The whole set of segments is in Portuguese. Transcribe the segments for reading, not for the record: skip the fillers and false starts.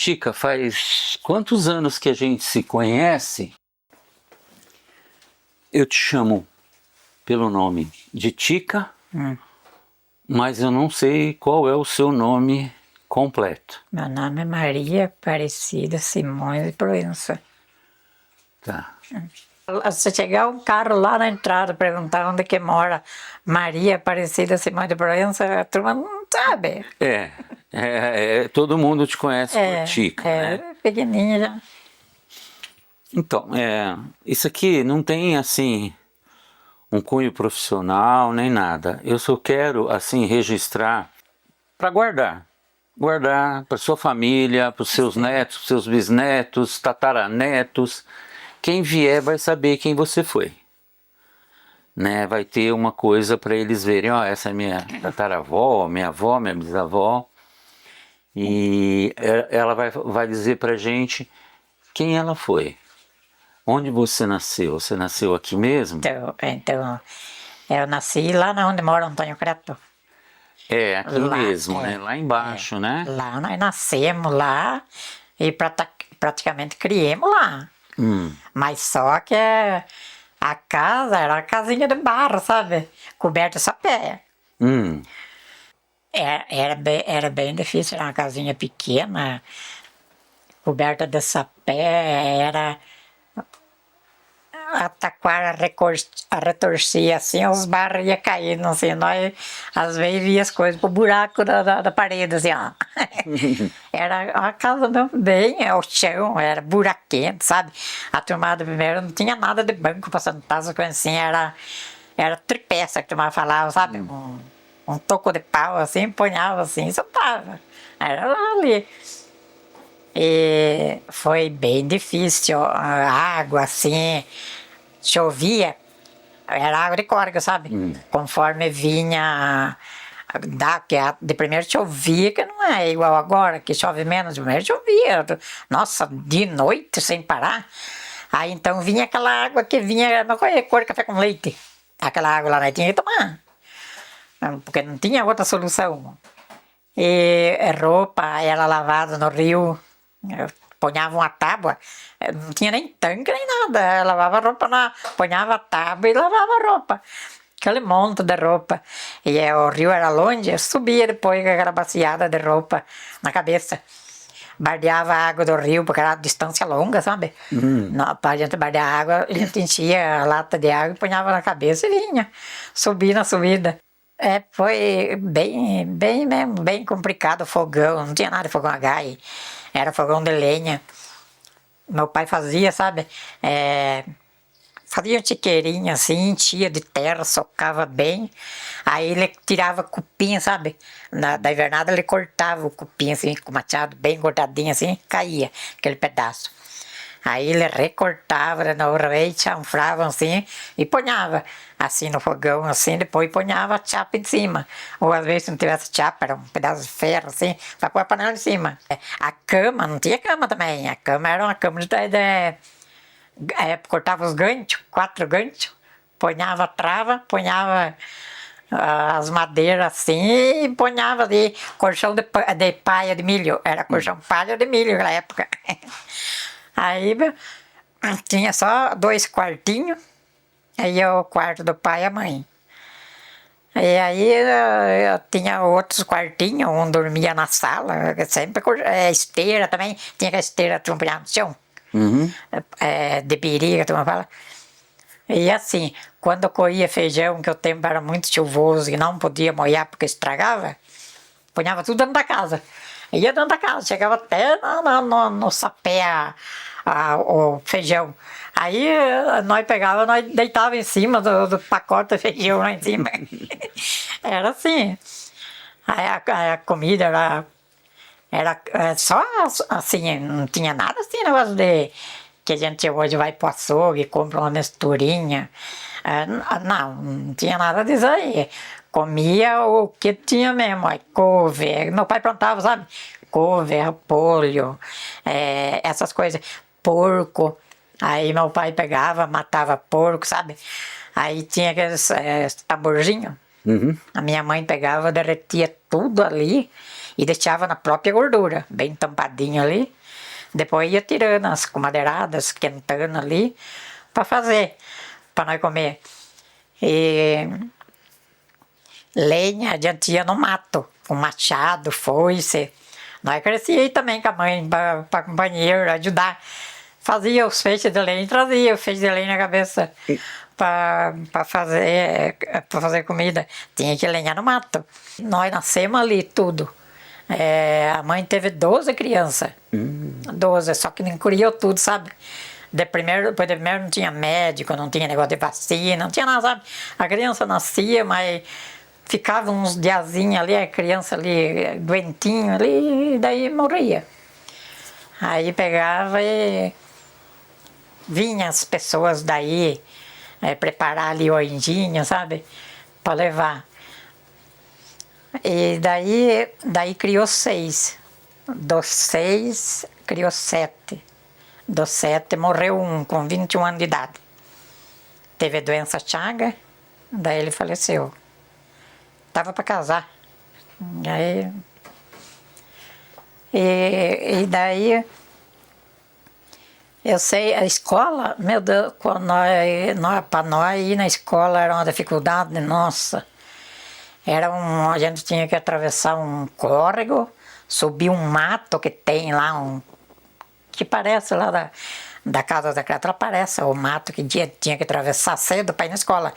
Tica, faz quantos anos que a gente se conhece? Eu te chamo pelo nome de Tica, mas eu não sei qual é o seu nome completo. Meu nome é Maria Aparecida Simões de Proença. Tá. Se chegar um carro lá na entrada perguntar onde que mora Maria Aparecida Simões de Proença, a turma não sabe. Todo mundo te conhece por Tica, né? Pequenininha já. Então, isso aqui não tem, assim, um cunho profissional, nem nada. Eu só quero, assim, registrar para guardar. Guardar para sua família, para os seus netos, para os seus bisnetos, tataranetos. Quem vier vai saber quem você foi. Né? Vai ter uma coisa para eles verem, ó, essa é minha tataravó, minha avó, minha bisavó. E ela vai dizer pra gente quem ela foi. Onde você nasceu? Você nasceu aqui mesmo? Então, eu nasci lá onde mora Antônio Creto. Aqui lá, mesmo, né? Lá embaixo, né? Lá nós nascemos lá e praticamente criamos lá. Mas só que a casa era uma casinha de barro, sabe? Coberta de sapé. Era bem difícil, era uma casinha pequena, coberta de sapé, era... A taquara retorcia assim, os barros iam caindo assim, nós às vezes via as coisas pro buraco da parede assim, ó. Era uma casa bem, o chão era buraquento, sabe? A tomada primeiro não tinha nada de banco pra sentar, as coisas assim, era tripé, que a turma falava, sabe? Um toco de pau assim, ponhava assim, sentava. Era lá ali. E foi bem difícil, a água assim, chovia, era água de córrego, sabe? Conforme vinha, de primeiro chovia, que não é igual agora, que chove menos, de primeiro chovia, nossa, de noite sem parar. Aí então vinha aquela água que vinha, não foi cor de café com leite, aquela água lá nós tinha que tomar, porque não tinha outra solução. E roupa era lavada no rio, ponhava uma tábua, não tinha nem tanque nem nada, lavava roupa, ponhava a tábua e lavava roupa, aquele monte de roupa. E o rio era longe, eu subia depois com aquela baciada de roupa na cabeça, bardeava a água do rio, porque era distância longa, sabe? Para a gente bardear a água, a gente enchia a lata de água e ponhava na cabeça e vinha, subia na subida. Foi bem mesmo, bem complicado o fogão, não tinha nada de fogão a gás, era fogão de lenha. Meu pai fazia, sabe, fazia um chiqueirinho assim, enchia de terra, socava bem, aí ele tirava cupim, sabe, da invernada ele cortava o cupim assim, com machado bem cortadinho assim, caía aquele pedaço. Aí ele recortava de novo, chanfrava assim e ponhava assim no fogão, assim, depois ponhava a chapa em cima. Ou às vezes se não tivesse chapa, era um pedaço de ferro assim, para pôr a panela em cima. A cama, não tinha cama também, a cama era uma cama cortava os ganchos, 4 ganchos, ponhava a trava, ponhava as madeiras assim e ponhava de colchão de palha de milho, era colchão palha de milho naquela época. Aí tinha só 2 quartinhos, aí o quarto do pai e a mãe. E aí eu tinha outros quartinhos, um dormia na sala, sempre esteira também, tinha aquela esteira trompeada no chão, de biriga, tu fala. E assim, quando coía feijão, que o tempo era muito chuvoso e não podia molhar porque estragava, ponhava tudo dentro da casa. Ia dentro da casa, chegava até no sapé o feijão. Aí nós pegava, nós deitava em cima do pacote de feijão lá em cima. Era assim. Aí a comida era só assim, não tinha nada assim, negócio de que a gente hoje vai pro açougue e compra uma misturinha. Não tinha nada disso aí. Comia o que tinha mesmo, couve, meu pai plantava, sabe? Couve, repolho, essas coisas, porco. Aí meu pai pegava, matava porco, sabe? Aí tinha aqueles tamborzinhos. A minha mãe pegava, derretia tudo ali e deixava na própria gordura, bem tampadinho ali. Depois ia tirando as comadeiradas, esquentando ali, para fazer, para nós comer. E lenha, a gente ia no mato, com machado, foice. Nós crescia aí também com a mãe, para companheiro, ajudar. Fazia os feixes de lenha, trazia o feixe de lenha na cabeça para fazer comida. Tinha que lenhar no mato. Nós nascemos ali tudo. A mãe teve 12 crianças. 12, só que não criou tudo, sabe? Depois de primeiro não tinha médico, não tinha negócio de vacina, não tinha nada, sabe? A criança nascia, mas ficava uns diazinhos ali, a criança ali, doentinho ali, e daí morria. Aí pegava e vinha as pessoas daí preparar ali o anjinho, sabe? Para levar. E daí criou 6. Dos 6, criou 7. Dos 7 morreu um com 21 anos de idade. Teve doença Chaga, daí ele faleceu. Tava para casar. E daí eu sei, a escola, meu Deus, para nós ir na escola era uma dificuldade, nossa. A gente tinha que atravessar um córrego, subir um mato que tem lá, que parece lá da casa da criatura, parece o mato que tinha que atravessar cedo para ir na escola.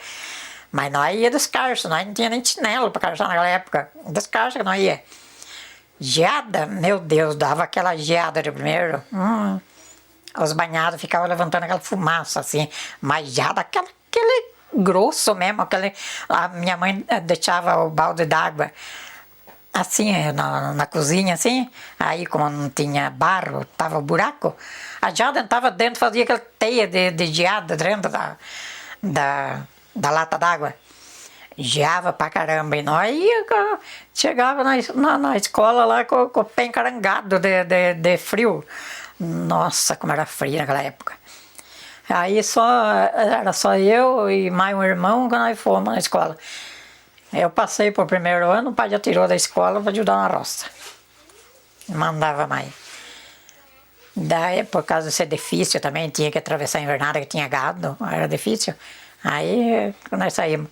Mas nós ia descalço, nós não tinha nem chinelo para calçar naquela época, descalço que nós ia. Geada, meu Deus, dava aquela geada de primeiro. Os banhados ficavam levantando aquela fumaça assim, mas geada, aquele grosso mesmo, a minha mãe deixava o balde d'água assim, na cozinha assim, aí como não tinha barro, tava buraco, a geada entrava dentro, fazia aquela teia de geada dentro da lata d'água. Geava pra caramba, e nós chegava na escola lá com o pé encarangado de frio. Nossa, como era frio naquela época. Aí era só eu e mais um irmão que nós fomos na escola. Eu passei por primeiro ano, o pai já tirou da escola para ajudar na roça. Não mandava mais. Daí, por causa de ser difícil também, tinha que atravessar a invernada que tinha gado, era difícil. Aí nós saímos.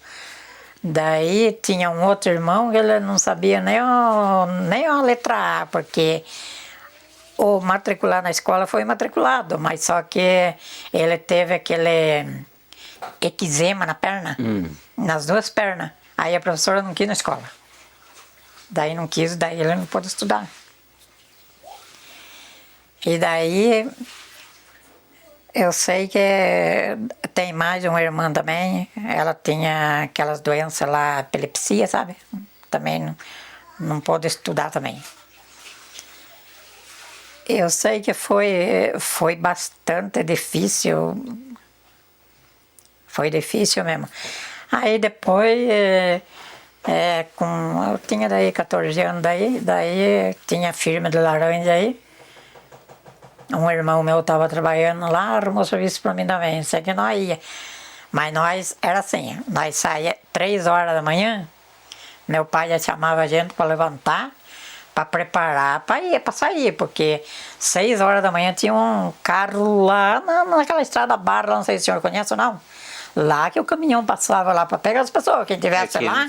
Daí tinha um outro irmão que ele não sabia nem a letra A, porque o matricular na escola foi matriculado, mas só que ele teve aquele eczema na perna, nas duas pernas. Aí a professora não quis na escola. Daí não quis, daí ele não pôde estudar. E daí eu sei que tem mais uma irmã também, ela tinha aquelas doenças lá, epilepsia, sabe? Também não pôde estudar também. Eu sei que foi bastante difícil, foi difícil mesmo. Aí depois, eu tinha daí 14 anos daí tinha firma de laranja aí. Um irmão meu estava trabalhando lá, arrumou serviço para mim também, sei que nós ia. Mas nós, era assim, nós saía 3 horas da manhã, meu pai já chamava a gente para levantar, para preparar, para sair, porque 6 horas da manhã tinha um carro lá naquela estrada barra, não sei se o senhor conhece ou não. Lá que o caminhão passava lá para pegar as pessoas, quem tivesse lá.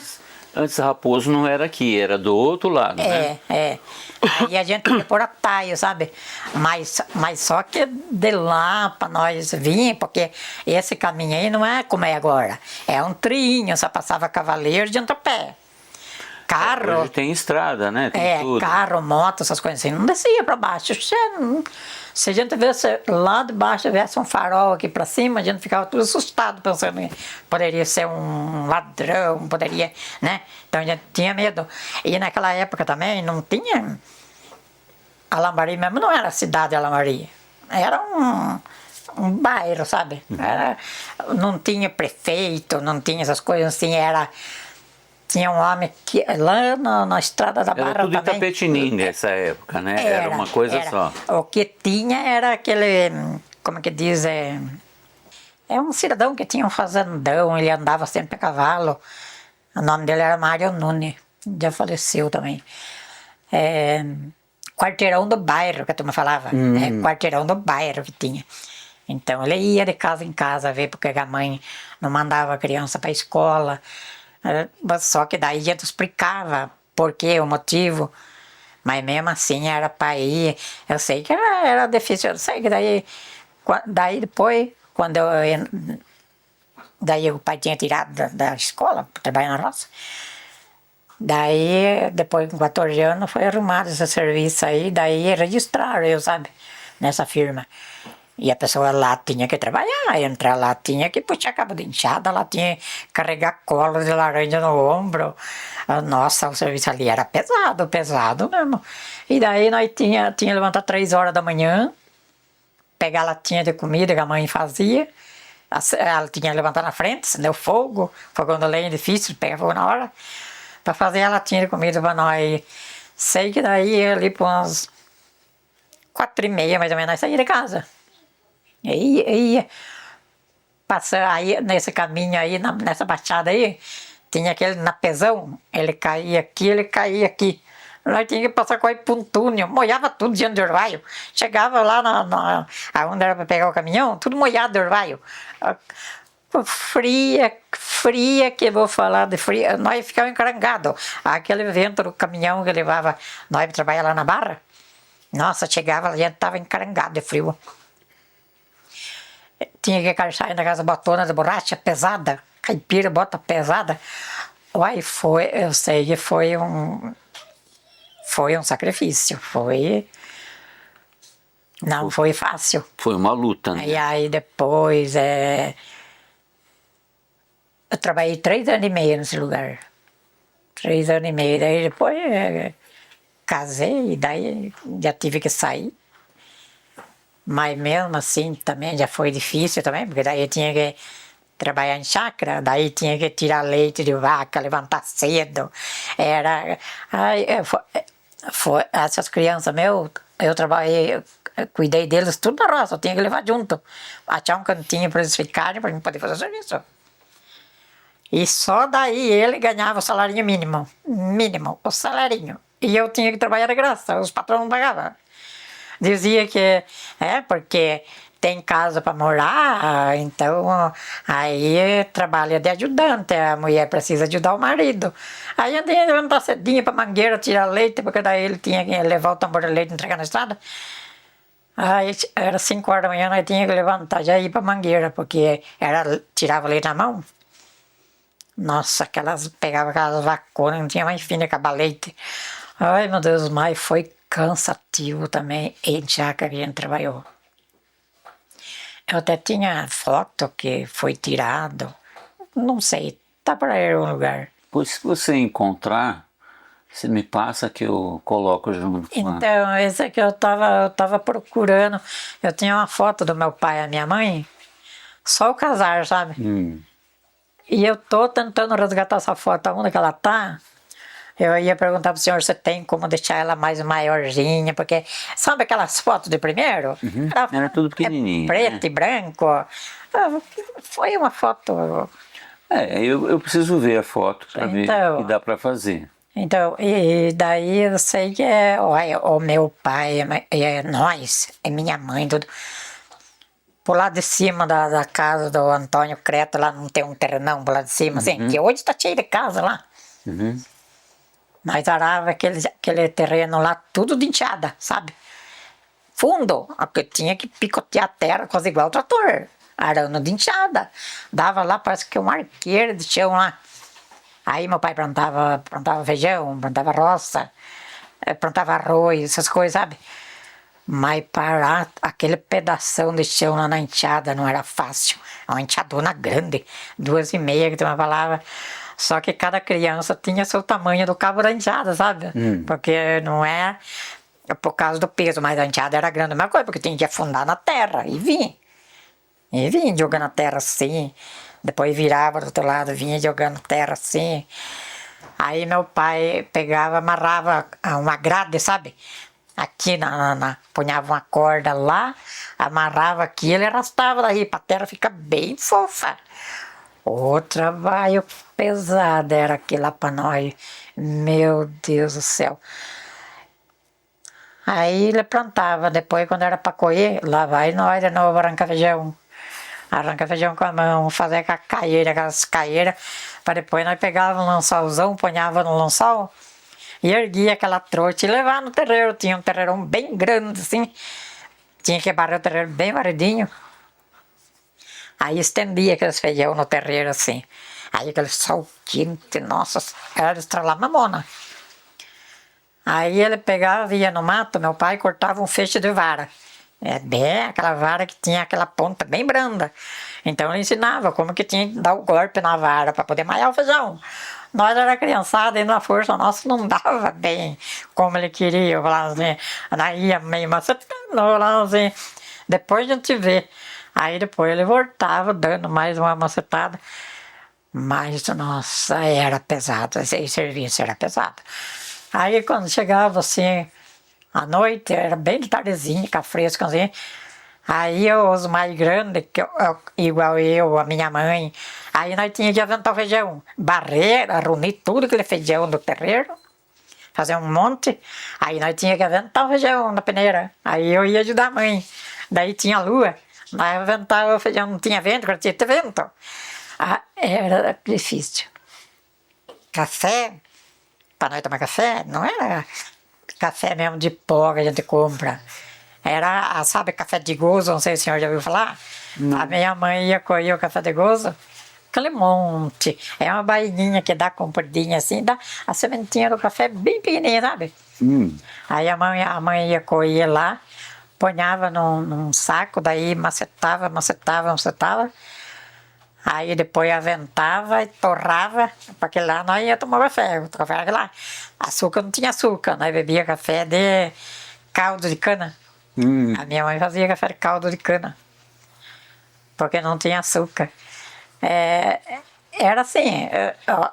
Antes Raposo não era aqui, era do outro lado, né? Aí a gente tinha que pôr a taio, sabe? Mas só que de lá para nós vir, porque esse caminho aí não é como é agora. É um trilho, só passava cavaleiro de a pé. Carro. Hoje tem estrada, né? Tem tudo. Carro, moto, essas coisas assim. Não descia para baixo. Se a gente visse lá de baixo, tivesse um farol aqui para cima, a gente ficava tudo assustado, pensando que poderia ser um ladrão, poderia, né? Então a gente tinha medo. E naquela época também não tinha. Alambari mesmo não era a cidade de Alambari. Era um bairro, sabe? Não tinha prefeito, não tinha essas coisas assim, tinha um homem que lá na Estrada da Barra era tudo também. Itapetininga nessa época, né? Era uma coisa só. O que tinha era aquele, como que diz, é um cidadão que tinha um fazendão, ele andava sempre a cavalo. O nome dele era Mário Nunes, já faleceu também. quarteirão do bairro, que a turma falava. Quarteirão do bairro que tinha. Então ele ia de casa em casa ver porque a mãe não mandava a criança para a escola. Só que daí ele explicava por quê, o motivo. Mas mesmo assim era para ir. Eu sei que era difícil. Eu sei que daí depois, quando daí o pai tinha tirado da escola para trabalhar na roça. Daí, depois com 14 anos, foi arrumado esse serviço aí, daí registraram eu, sabe, nessa firma. E a pessoa lá tinha que trabalhar, entrar lá tinha que puxar cabo de enxada, lá tinha que carregar colo de laranja no ombro. Nossa, o serviço ali era pesado, pesado mesmo. E daí nós tinha que levantar 3 horas da manhã, pegar a latinha de comida que a mãe fazia. Ela tinha que levantar na frente, acender o fogo, fogão de lenha difícil, pegar fogo na hora. Para fazer a latinha de comida para nós. Sei que daí ali por umas 4h30 mais ou menos nós saímos de casa. Ia passar aí nesse caminho aí, nessa baixada aí, tinha aquele napezão, ele caía aqui. Nós tínhamos que passar quase por um túnel, molhava tudo dentro de orvalho. Chegava lá onde era para pegar o caminhão, tudo molhado de orvalho. Fria que eu vou falar de fria, nós ficávamos encarangados. Aquele vento do caminhão que levava nós para trabalhar lá na barra, nossa, chegava, a gente estava encarangado de frio. Tinha que calçar na casa botona de borracha pesada, caipira, bota pesada. Uai, eu sei que foi um sacrifício, não foi fácil. Foi uma luta, né? E aí depois, eu trabalhei 3 anos e meio nesse lugar. 3 anos e meio, daí depois casei, e daí já tive que sair. Mas mesmo assim também já foi difícil também, porque daí eu tinha que trabalhar em chácara, daí tinha que tirar leite de vaca, levantar cedo. Essas crianças eu trabalhei, eu cuidei deles tudo na roça, eu tinha que levar junto. Achar um cantinho para eles ficarem, para mim poder fazer serviço. E só daí ele ganhava o salário mínimo, o salarinho. E eu tinha que trabalhar de graça, os patrões não pagavam. Dizia que porque tem casa para morar, então aí trabalha de ajudante, a mulher precisa ajudar o marido. Aí eu tinha que levantar cedinho para mangueira tirar leite, porque daí ele tinha que levar o tambor de leite e entregar na estrada. Aí era 5 horas da manhã, nós tínhamos que levantar já ir para mangueira, porque tirava leite na mão. Nossa, pegava aquelas vaconas, não tinha mais fim de acabar leite. Ai meu Deus, mas foi cansativo também em chácara que a gente trabalhou. Eu até tinha foto que foi tirado, não sei, tá por aí em algum lugar. Pois se você encontrar, você me passa que eu coloco junto. Então, esse aqui eu tava procurando, eu tinha uma foto do meu pai e a minha mãe, só o casar, sabe? E eu tô tentando resgatar essa foto, onde que ela tá. Eu ia perguntar pro senhor se tem como deixar ela mais maiorzinha, porque sabe aquelas fotos de primeiro? Era tudo pequenininho. Preto e branco. Foi uma foto. Eu preciso ver a foto para ver o que dá para fazer. Então, e daí eu sei que olha, o meu pai, nós, e minha mãe, tudo. Por lá de cima da casa do Antônio Creta, lá não tem um terrenão por lá de cima, assim, que hoje está cheio de casa lá. Nós arava aquele terreno lá, tudo de enxada, sabe? Fundo, porque tinha que picotear a terra, quase igual o trator. Arando de enxada. Dava lá, parece que um arqueiro de chão lá. Aí meu pai plantava feijão, plantava roça, plantava arroz, essas coisas, sabe? Mas parar aquele pedação de chão lá na enxada não era fácil. Uma enxadona grande, 2,5 que tu me falava. Só que cada criança tinha seu tamanho do cabo da enxada, sabe? Porque não é por causa do peso, mas a enxada era grande, a mesma coisa, porque tinha que afundar na terra e vinha. E vinha jogando na terra assim, depois virava do outro lado, vinha jogando terra assim. Aí meu pai pegava, amarrava uma grade, sabe? Aqui, punhava uma corda lá, amarrava aqui, ele arrastava daí pra terra ficar bem fofa. O trabalho pesado era aquilo lá pra nós. Meu Deus do céu. Aí ele plantava, depois quando era para colher, lá vai nós de novo arrancar feijão. Arranca feijão com a mão, fazer com a caieira, aquelas caeiras, para depois nós pegava um lençolzão, ponhava no lençol e erguia aquela trouxa e levava no terreiro. Tinha um terreirão bem grande assim, tinha que barrer o terreiro bem varadinho. Aí estendia aqueles feijão no terreiro assim. Aí aquele sol quente, nossa, era estralar mamona. Aí ele pegava, ia no mato, meu pai cortava um feixe de vara. É bem aquela vara que tinha aquela ponta bem branda. Então ele ensinava como que tinha que dar o golpe na vara para poder malhar o feijão. Nós era criançada e na força nossa não dava bem como ele queria. Assim, daí ia meio macetando, assim. Depois a gente vê. Aí depois ele voltava dando mais uma macetada. Mas, nossa, era pesado. Esse serviço era pesado. Aí quando chegava assim, à noite, era bem de tardezinha, ficar fresco assim. Aí os mais grandes, igual eu, a minha mãe, aí nós tínhamos que aventar o feijão. Barrer, reunir tudo aquele feijão do terreiro, fazer um monte. Aí nós tínhamos que aventar o feijão na peneira. Aí eu ia ajudar a mãe. Daí tinha lua, nós aventava o feijão, não tinha vento, agora tinha vento. Ah, era difícil. Café, para nós tomar café, não era café mesmo de pó que a gente compra. Era, sabe, café de gozo, não sei se o senhor já ouviu falar. Não. A minha mãe ia colher o café de gozo, aquele monte. É uma baininha que dá compridinha assim, dá a sementinha do café bem pequenininha, sabe? Aí a mãe ia colher lá, ponhava num saco, daí macetava. Aí depois aventava e torrava, porque lá nós ia tomar café. O café era lá. Açúcar não tinha açúcar, nós bebia café de caldo de cana. A minha mãe fazia café de caldo de cana, porque não tinha açúcar. Era assim,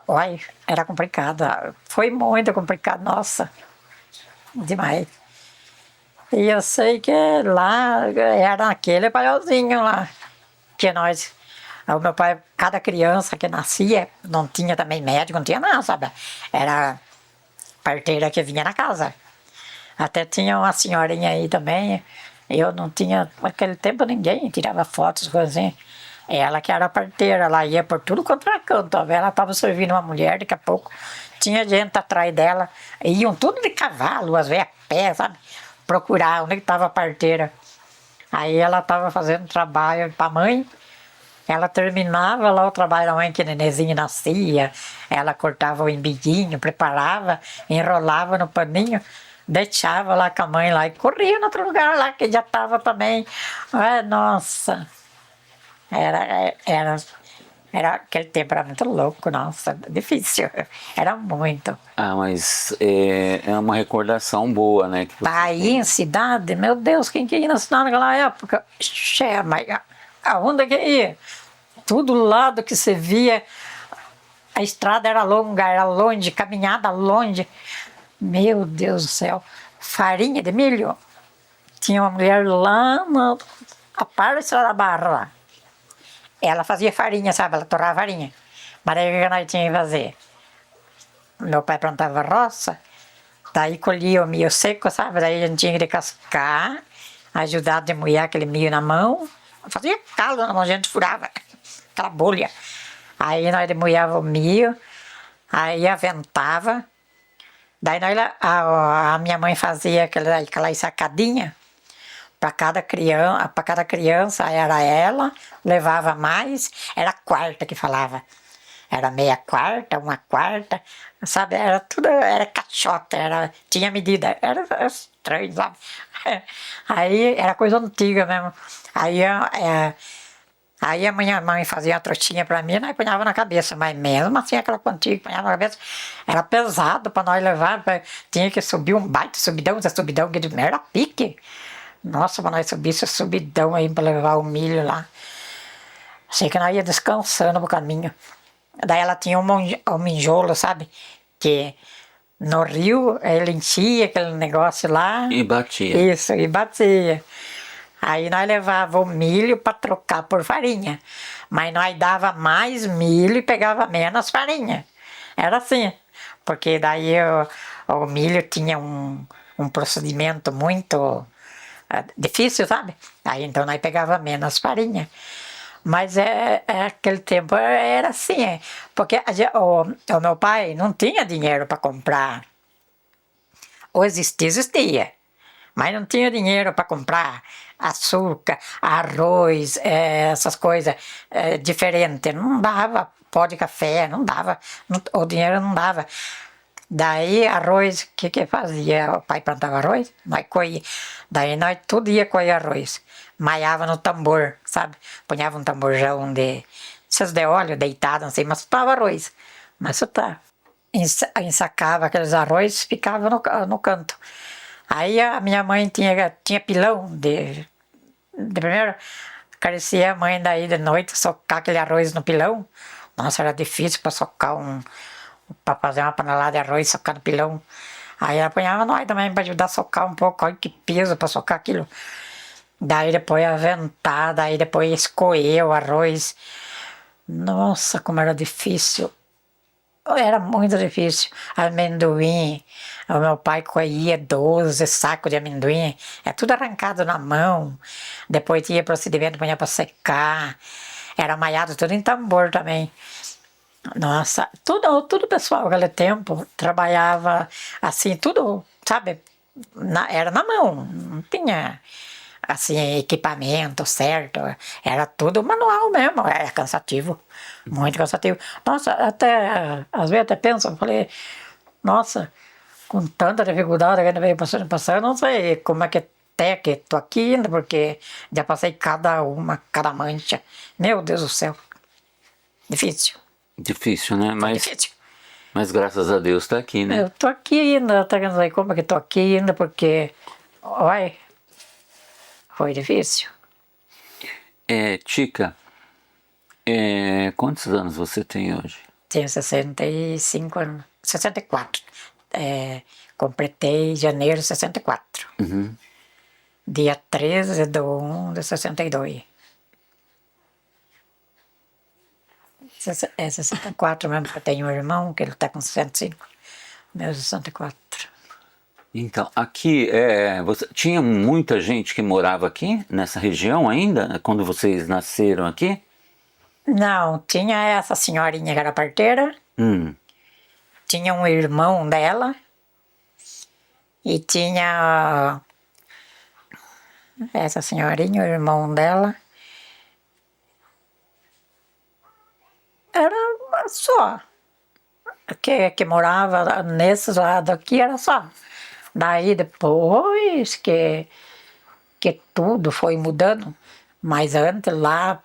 olha, era complicado. Foi muito complicado, nossa, demais. E eu sei que lá era aquele paiolzinho lá, que nós... O meu pai, cada criança que nascia, não tinha também médico, não tinha nada, sabe? Era parteira que vinha na casa. Até tinha uma senhorinha aí também, eu não tinha, naquele tempo ninguém tirava fotos, coisas assim. Ela que era parteira, ela ia por tudo quanto era canto. Ela estava servindo uma mulher, daqui a pouco tinha gente atrás dela, iam tudo de cavalo, às vezes a pé, sabe? Procurar onde estava a parteira. Aí ela estava fazendo trabalho para a mãe. Ela terminava lá o trabalho da mãe, que nenenzinho nascia, ela cortava o embidinho, preparava, enrolava no paninho, deixava lá com a mãe lá e corria no outro lugar lá, que já estava também. Nossa, era aquele tempo, era muito louco, nossa, difícil, era muito. Ah, mas é uma recordação boa, né? Que Tá aí em cidade, meu Deus, quem que ia na cidade naquela época? Mas aonde que ia? Tudo lado que você via, a estrada era longa, era longe, caminhada longe. Meu Deus do céu, farinha de milho. Tinha uma mulher lá a par da estrada da Barra lá. Ela fazia farinha, sabe? Ela torrava farinha. Mas aí o que nós tínhamos que fazer? Meu pai plantava roça, daí colhia o milho seco, sabe? Daí a gente tinha que descascar, ajudar a demoer aquele milho na mão. Fazia caldo na mão, a gente furava aquela bolha. Aí nós demoíamos o milho, aí aventava. Daí a minha mãe fazia aquela ensacadinha para cada criança, era ela, levava mais, era quarta que falava. Era meia quarta, uma quarta, sabe? Era tudo, era caixota, tinha medida, era estranho, sabe? Aí era coisa antiga mesmo. Aí a minha mãe fazia uma trouxinha para mim, nós punhava na cabeça, mas mesmo assim aquela quantia que punhava na cabeça era pesado para nós levar, tinha que subir um baita subidão, essa subidão que era pique. Nossa, para nós subir esse subidão aí para levar o milho lá. Sei que nós ia descansando no caminho. Daí ela tinha um minjolo, sabe? Que no rio ele enchia aquele negócio lá. E batia. Isso, e batia. Aí nós levava o milho para trocar por farinha. Mas nós dava mais milho e pegava menos farinha. Era assim. Porque daí o milho tinha um procedimento muito difícil, sabe? Aí então nós pegava menos farinha. Mas aquele tempo era assim, porque o meu pai não tinha dinheiro para comprar. Ou existia, mas não tinha dinheiro para comprar açúcar, arroz, essas coisas diferentes. Não dava pó de café, não dava, o dinheiro não dava. Daí arroz, o que fazia? O pai plantava arroz, nós colhia. Daí nós todo dia colhia arroz. Maiava no tambor, sabe? Punhava um tamborzão esses de óleo deitado assim, mas soltava arroz. Mas soltava. Ensacava aqueles arroz, ficava no canto. Aí a minha mãe tinha pilão de primeiro, carecia a mãe daí de noite socar aquele arroz no pilão. Nossa, era difícil para socar para fazer uma panelada de arroz, socar no pilão. Aí ela apanhava nós também para ajudar a socar um pouco, olha que peso para socar aquilo. Daí depois aventar, daí depois escoer o arroz. Nossa, como era difícil. Era muito difícil. Amendoim, o meu pai colhia 12 sacos de amendoim, tudo arrancado na mão. Depois tinha procedimento, punha para secar. Era maiado tudo em tambor também. Nossa, tudo pessoal, aquele tempo, trabalhava assim, tudo, sabe, era na mão, não tinha, assim, equipamento certo, era tudo manual mesmo, era cansativo, muito cansativo. Nossa, até, às vezes até penso, eu falei, nossa, com tanta dificuldade que a gente veio passando, eu não sei como é que até que tô aqui ainda, porque já passei cada mancha, meu Deus do céu, difícil. Difícil, né? Difícil. Mas graças a Deus tá aqui, né? Eu tô aqui ainda, tá querendo dizer como é que tô aqui ainda, porque, olha, foi difícil. Tica, quantos anos você tem hoje? Tenho 65 anos, 64. Completei em janeiro de 64. Uhum. Dia 13 de 1 de 62. 64 mesmo, porque eu tenho um irmão que ele está com 65, meu 64. Então, aqui, tinha muita gente que morava aqui, nessa região ainda, quando vocês nasceram aqui? Não, tinha essa senhorinha que era parteira, tinha um irmão dela, e tinha essa senhorinha, o irmão dela. Era só. Que morava nesse lado aqui era só. Daí depois que tudo foi mudando, mas antes lá,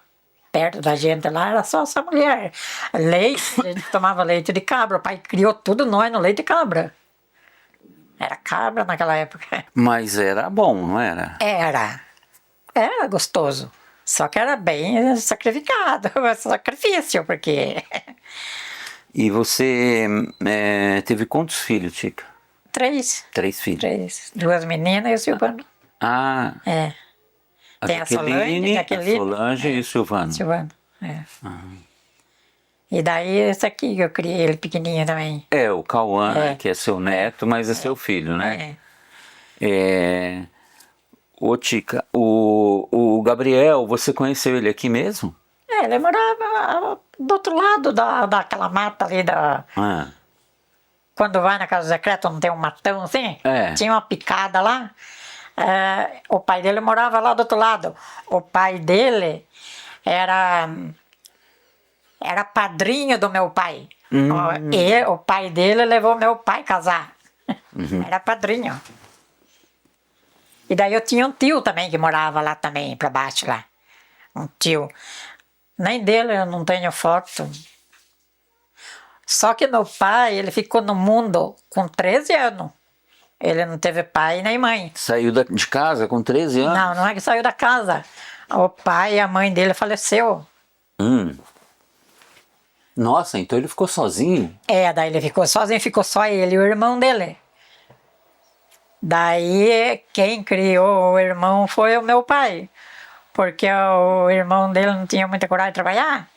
perto da gente lá, era só essa mulher. Leite, a gente tomava leite de cabra, o pai criou tudo nós no leite de cabra. Era cabra naquela época. Mas era bom, não era? Era gostoso. Só que era bem sacrificado, sacrifício, porque... E você teve quantos filhos, Tica? 3. 3 filhos. 3. 2 meninas e o Silvano. Ah. Tem a Solange, a Solange e o Silvano. Silvano, E daí esse aqui que eu criei ele pequenininho também. O Cauã, que é seu neto, mas é seu filho, né? Ô Tica, o Gabriel, você conheceu ele aqui mesmo? Ele morava do outro lado daquela mata ali Quando vai na Casa Secreta, não tem um matão assim? Tinha uma picada lá. O pai dele morava lá do outro lado. O pai dele era padrinho do meu pai. E o pai dele levou meu pai a casar. Era padrinho. E daí eu tinha um tio também que morava lá também, pra baixo lá. Um tio. Nem dele eu não tenho foto. Só que meu pai, ele ficou no mundo com 13 anos. Ele não teve pai nem mãe. Saiu de casa com 13 anos? Não é que saiu da casa. O pai e a mãe dele faleceu. Nossa, então ele ficou sozinho? Daí ele ficou sozinho, ficou só ele e o irmão dele. Daí quem criou o irmão foi o meu pai, porque o irmão dele não tinha muita coragem de trabalhar.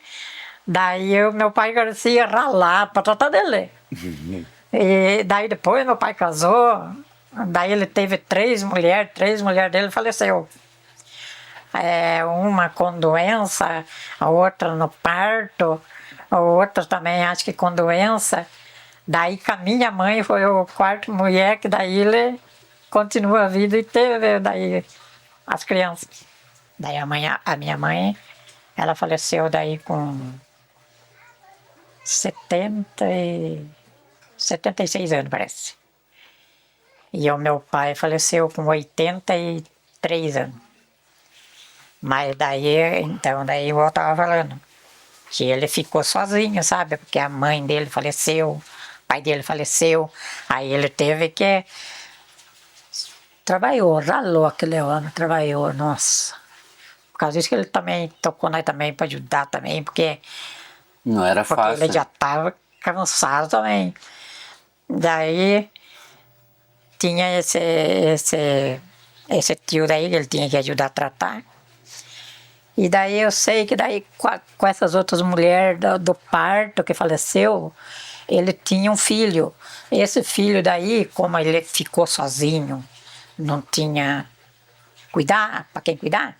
Daí o meu pai parecia ralar para tratar dele. E daí depois meu pai casou, Daí ele teve três mulheres dele faleceu. Uma com doença, a outra no parto, a outra também acho que com doença. Daí com a minha mãe foi a quarta mulher, que daí ele continua a vida e teve daí as crianças. Daí a minha mãe, ela faleceu daí com 76 anos, parece. E o meu pai faleceu com 83 anos. Mas daí, então, daí eu estava falando que ele ficou sozinho, sabe? Porque a mãe dele faleceu, o pai dele faleceu, aí ele teve que... Trabalhou, ralou aquele ano, trabalhou, nossa. Por causa disso que ele também tocou nós também para ajudar também, porque... Não era porque fácil. ele já estava cansado também. Daí tinha esse tio daí que ele tinha que ajudar a tratar. E daí eu sei que daí com essas outras mulheres do parto que faleceu, ele tinha um filho. Esse filho daí, como ele ficou sozinho, não tinha cuidar, para quem cuidar.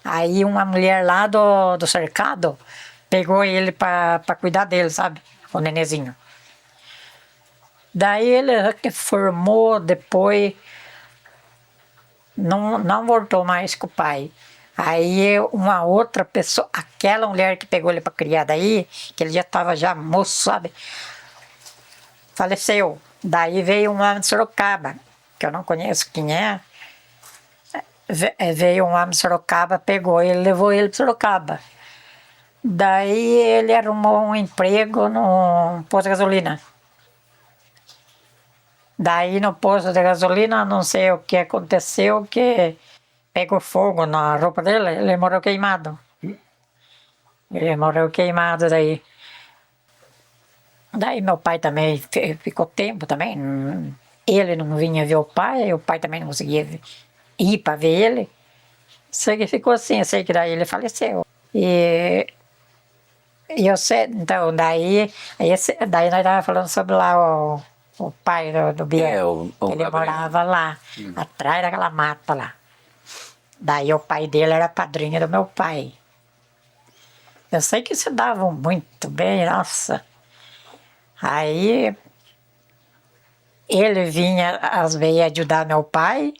Aí uma mulher lá do cercado pegou ele para cuidar dele, sabe? O nenezinho. Daí ele formou, depois não voltou mais com o pai. Aí uma outra pessoa, aquela mulher que pegou ele para criar daí, que ele já estava já moço, sabe? Faleceu. Daí veio um homem de Sorocaba, que eu não conheço quem é. Veio um homem de Sorocaba, pegou ele, levou ele para Sorocaba. Daí ele arrumou um emprego no posto de gasolina. Daí no posto de gasolina, não sei o que aconteceu, que pegou fogo na roupa dele, ele morreu queimado. Ele morreu queimado daí. Daí meu pai também ficou tempo também. Ele não vinha ver o pai também não conseguia ir para ver ele. Sei que ficou assim, eu sei que daí ele faleceu. E eu sei, então, daí nós estávamos falando sobre lá o pai do Biel. Ele morava lá, atrás daquela mata lá. Daí o pai dele era padrinho do meu pai. Eu sei que se davam muito bem, nossa. Aí ele vinha às vezes ajudar meu pai.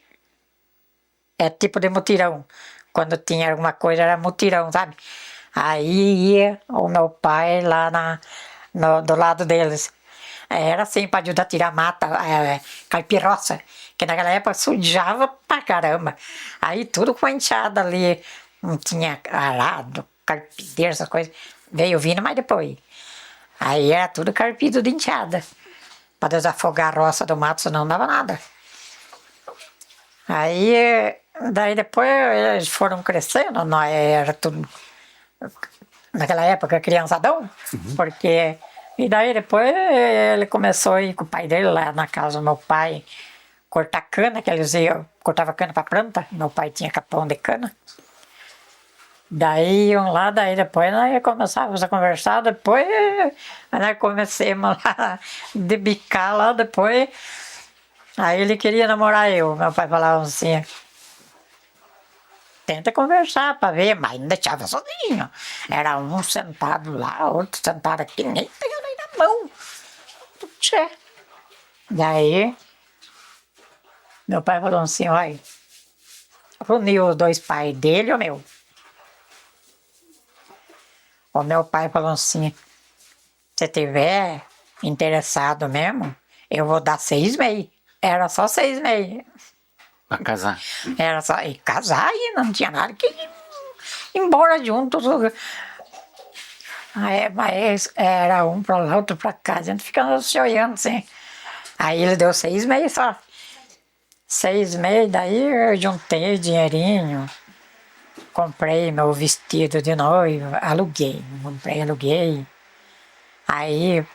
É tipo de mutirão. Quando tinha alguma coisa era mutirão, sabe? Aí ia o meu pai lá do lado deles. Era assim, para ajudar a tirar mata, caipirroça, que naquela época sujava pra caramba. Aí tudo com a enxada ali, não tinha arado, carpideiro, essas coisas. Veio vindo, mas depois. Aí era tudo carpido de enxada, para desafogar a roça do mato, senão não dava nada. Aí, daí depois eles foram crescendo, nós era tudo, naquela época, criançadão, porque... E daí depois ele começou a ir com o pai dele lá na casa do meu pai, cortar cana, que eles cortavam cana para planta, meu pai tinha capão de cana. Daí iam lá, daí depois nós começávamos a conversar, depois nós começamos lá de bicar lá, depois... Aí ele queria namorar eu, meu pai falava assim, tenta conversar para ver, mas não deixava sozinho. Era um sentado lá, outro sentado aqui, nem pegando aí na mão. Tchê. Daí, meu pai falou assim, olha, reuniu os dois pais dele e o meu. O meu pai falou assim, se tiver interessado mesmo, eu vou dar 6 meses. Era só 6 meses. Pra casar. Era só ir casar e não tinha nada que ir embora juntos. Mas era um para lá, outro para cá, a gente ficava se olhando assim. Aí ele deu 6 meses só. 6 meses, daí eu juntei dinheirinho, comprei meu vestido de noiva, aluguei. Aí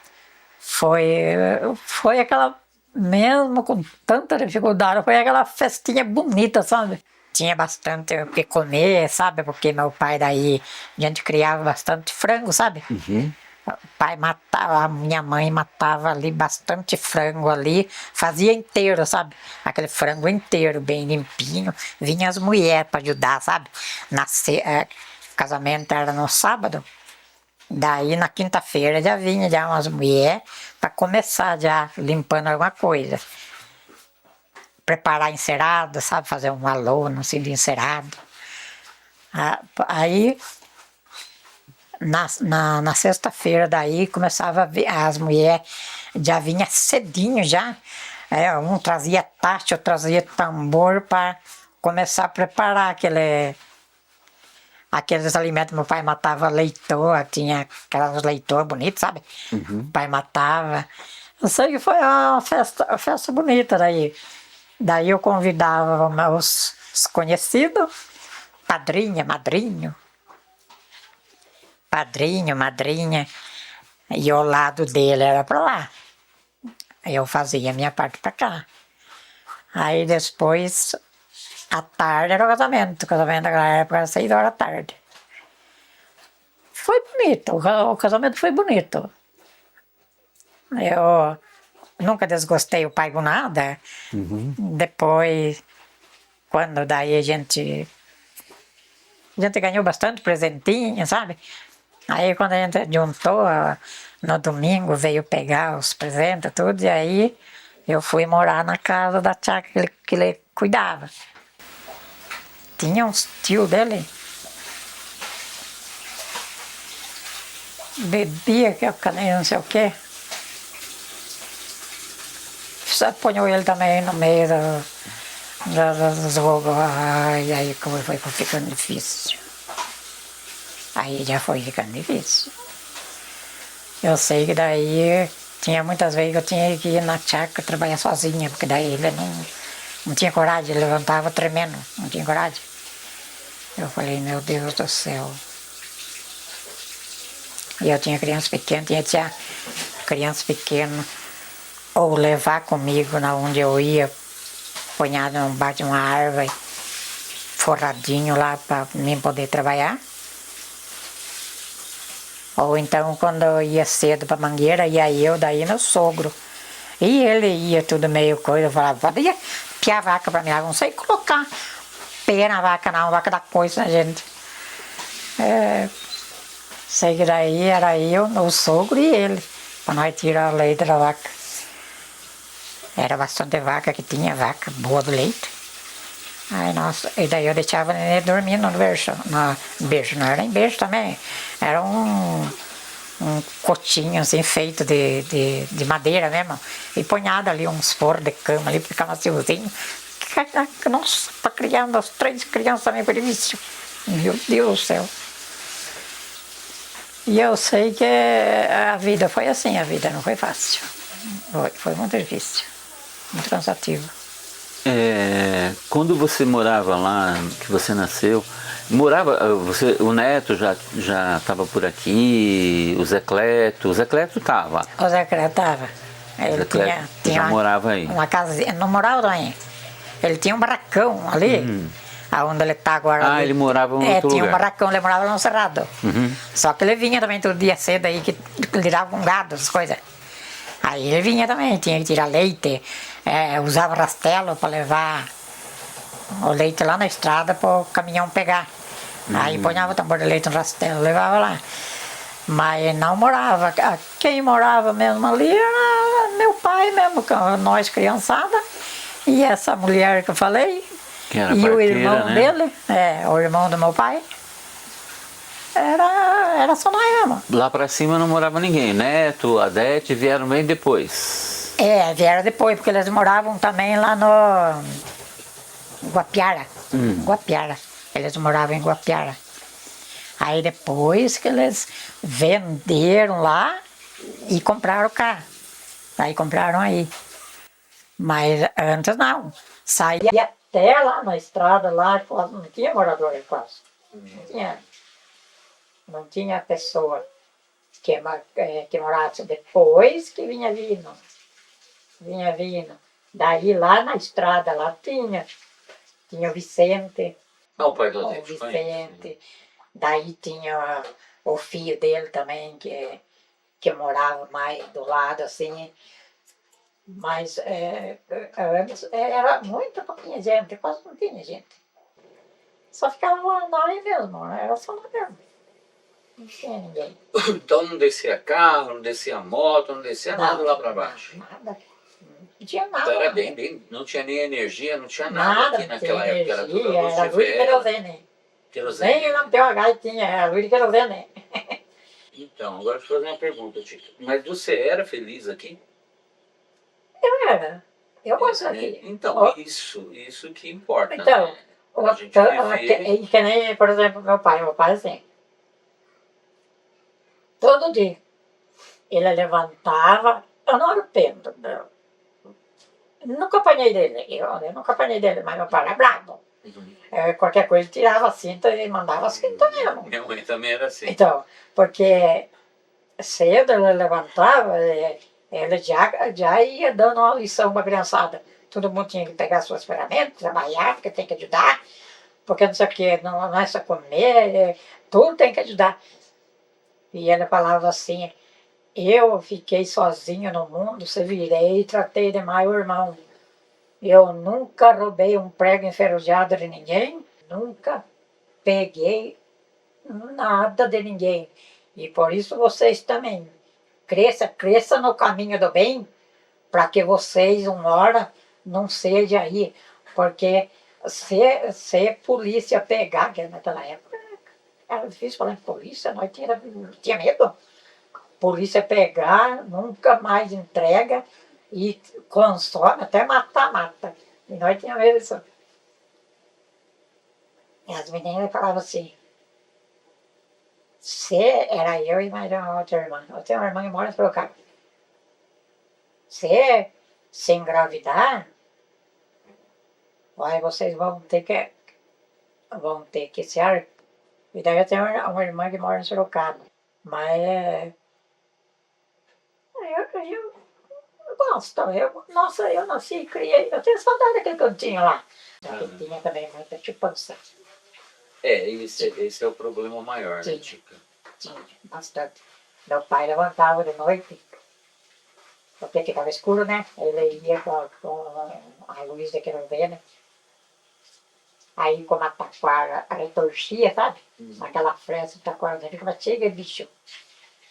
foi aquela... Mesmo com tanta dificuldade, foi aquela festinha bonita, sabe? Tinha bastante o que comer, sabe? Porque meu pai daí, a gente criava bastante frango, sabe? O pai matava, a minha mãe matava ali bastante frango ali, fazia inteiro, sabe? Aquele frango inteiro, bem limpinho. Vinha as mulheres para ajudar, sabe? O casamento era no sábado. Daí na quinta-feira já vinha já umas mulheres para começar já limpando alguma coisa. Preparar encerado, sabe? Fazer uma lona assim de encerado. Aí na sexta-feira daí começava as mulheres já vinha cedinho já. Um trazia tacho, outro trazia tambor para começar a preparar aqueles alimentos. Meu pai matava leitoa, tinha aquelas leitoas bonitas, sabe? O pai matava. Eu sei que foi uma festa bonita daí. Daí eu convidava os conhecidos, padrinha, madrinho. Padrinho, madrinha, e o lado dele era para lá. Eu fazia a minha parte para cá. Aí depois, à tarde era o casamento naquela época era 6 horas da tarde. Foi bonito, o casamento foi bonito. Eu nunca desgostei o pai com nada. Depois, quando daí a gente ganhou bastante presentinho, sabe? Aí quando a gente juntou, no domingo veio pegar os presentes tudo, e aí eu fui morar na casa da tia que ele cuidava. Tinha uns tios dele, bebia que eu nem não sei o quê. Só ponhou ele também no meio do jogo, e aí foi ficando difícil. Aí já foi ficando difícil. Eu sei que daí tinha muitas vezes que eu tinha que ir na chácara trabalhar sozinha, porque daí ele não tinha coragem, ele levantava tremendo, não tinha coragem. Eu falei, meu Deus do céu. E eu tinha criança pequena, tinha criança pequena, ou levar comigo na onde eu ia, ponhado embaixo de uma árvore, forradinho lá para mim poder trabalhar. Ou então, quando eu ia cedo para Mangueira, ia eu, daí meu sogro. E ele ia tudo meio coisa, eu falava, pode piar a vaca para mim, não sei colocar pé na vaca não, a vaca dá coisa na gente. Sei que daí era eu, meu sogro e ele, para nós tirar o leite da vaca. Era bastante vaca que tinha, vaca boa do leite. Aí, nossa, e daí eu deixava ele dormindo no berço. Não era em berço também. Era um cotinho assim, feito de madeira mesmo. E ponhado ali uns forros de cama ali, ficava maciozinho. Nossa, para criar umas 3 crianças também foi difícil. Meu Deus do céu. E eu sei que a vida foi assim, a vida não foi fácil. Foi muito difícil, muito cansativo. Quando você morava lá, que você nasceu, o Neto já estava por aqui, o Zé Cleto estava. O Zé Cleto estava. Ele já morava aí. Uma casinha, não morava também. Ele tinha um barracão ali, aonde ele está agora. Ele morava em outro tinha lugar. Um barracão, ele morava no Cerrado. Só que ele vinha também todo dia cedo aí, que ele dava com gado, essas coisas. Aí ele vinha também, tinha que tirar leite, usava rastelo para levar o leite lá na estrada para o caminhão pegar. Aí ponhava o tambor de leite no rastelo, levava lá. Mas não morava, quem morava mesmo ali era meu pai mesmo, nós criançada, e essa mulher que eu falei, que era e parteira, o irmão né? dele, o irmão do meu pai. Era só nós mesmo. Lá pra cima não morava ninguém, Neto, Adete vieram bem depois. Vieram depois, porque eles moravam também lá no Guapiara. Guapiara. Eles moravam em Guapiara. Aí depois que eles venderam lá e compraram cá. Aí compraram aí. Mas antes não. Saía até lá na estrada, lá quase não tinha morador quase. Não tinha pessoa que morasse depois que vinha vindo. Daí lá na estrada, lá tinha o Vicente. O pai do O Adete. Vicente. Daí tinha o filho dele também, que que morava mais do lado, assim. Mas antes era muito pouquinha gente, quase não tinha gente. Só ficava lá ali mesmo, era só lá mesmo. Não tinha ninguém. Então não descia carro, não descia moto, não descia nada lá para baixo. Nada. Não tinha nada. Então era lá. bem, não tinha nem energia, não tinha nada aqui Não naquela tinha época, era tudo energia, a luz de era luz de vela, querosene. querosene. Nem lampião a gás tinha, era luz de querosene. Então, agora deixa eu fazer uma pergunta, Tito. Mas você era feliz aqui? Eu era. Eu gosto daqui. Então, Ó, isso que importa, Então, né? A gente viver... que nem, por exemplo, meu pai assim, todo dia, ele levantava, eu não arrependo, nunca apanhei dele, eu nunca apanhei dele, mas meu pai era bravo. Qualquer coisa tirava a cinta e mandava a cinta mesmo. Minha mãe também era assim. Então, porque cedo ele levantava, ele já ia dando uma lição para a criançada. Todo mundo tinha que pegar suas ferramentas, trabalhar, porque tem que ajudar, porque não sei o que, não é só comer, tudo tem que ajudar. E ele falava assim, eu fiquei sozinho no mundo, se virei e tratei de meu irmão. Eu nunca roubei um prego enferrujado de ninguém, nunca peguei nada de ninguém. E por isso vocês também. Cresça no caminho do bem, para que vocês, uma hora, não sejam aí. Porque se polícia pegar, que naquela época era difícil falar em polícia, nós tinha medo. Polícia pegar, nunca mais entrega e consome, até matar, mata. E nós tínhamos medo disso. E as meninas falavam assim, se era eu e mais uma outra irmã. Eu tenho uma irmã que mora em Sorocaba. Se engravidar, aí vocês vão ter que se ar. E daí eu tenho uma irmã que mora em Sorocaba. Mas eu gosto. Nossa, eu nasci e criei. Eu tenho saudade daquele cantinho lá. Aqui tinha também muita chupança. Esse é o problema maior, né, Tica? Tinha, bastante. Meu pai levantava de noite, porque ficava escuro, né? Ele ia com a luz da querosene. Aí, como a taquara retorcia, sabe? Aquela fresta de taquara dentro, como chega bicho.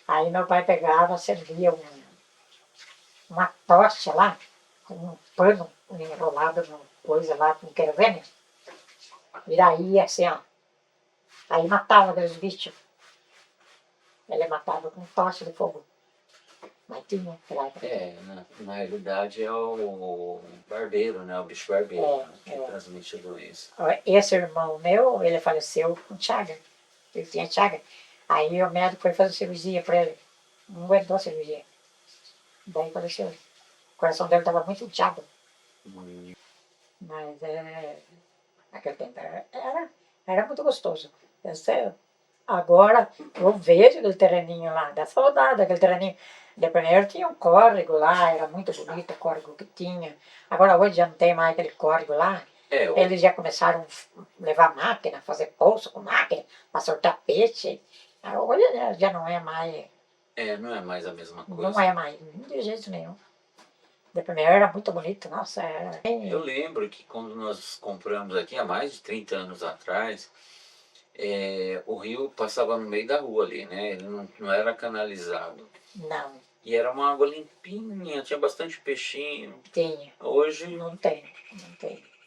Aí meu pai pegava, acendia uma tocha lá, com um pano enrolado numa coisa lá, com querosene. E daí, assim, ó. Aí matava os bichos. Ele matava com tocha de fogo. Mas tinha, claro. Na realidade é o barbeiro, né? O bicho barbeiro, que transmite a doença. Esse irmão meu, ele faleceu com chaga. Ele tinha chaga. Aí o médico foi fazer cirurgia para ele. Não aguentou a cirurgia. Daí faleceu. O coração dele estava muito inchado. Mas naquele tempo era muito gostoso. Agora eu vejo aquele terreninho lá, dá saudade daquele terreninho. De primeiro tinha um córrego lá, era muito bonito o córrego que tinha. Agora hoje já não tem mais aquele córrego lá. Eles já começaram a levar máquina, fazer poço com máquina, para soltar peixe. Hoje já não é mais. Não é mais a mesma coisa. Não é mais, de jeito nenhum. De primeiro era muito bonito, nossa. Eu lembro que quando nós compramos aqui, há mais de 30 anos atrás, o rio passava no meio da rua ali, né? Ele não era canalizado. Não. E era uma água limpinha, tinha bastante peixinho. Tinha. Hoje... Não tem.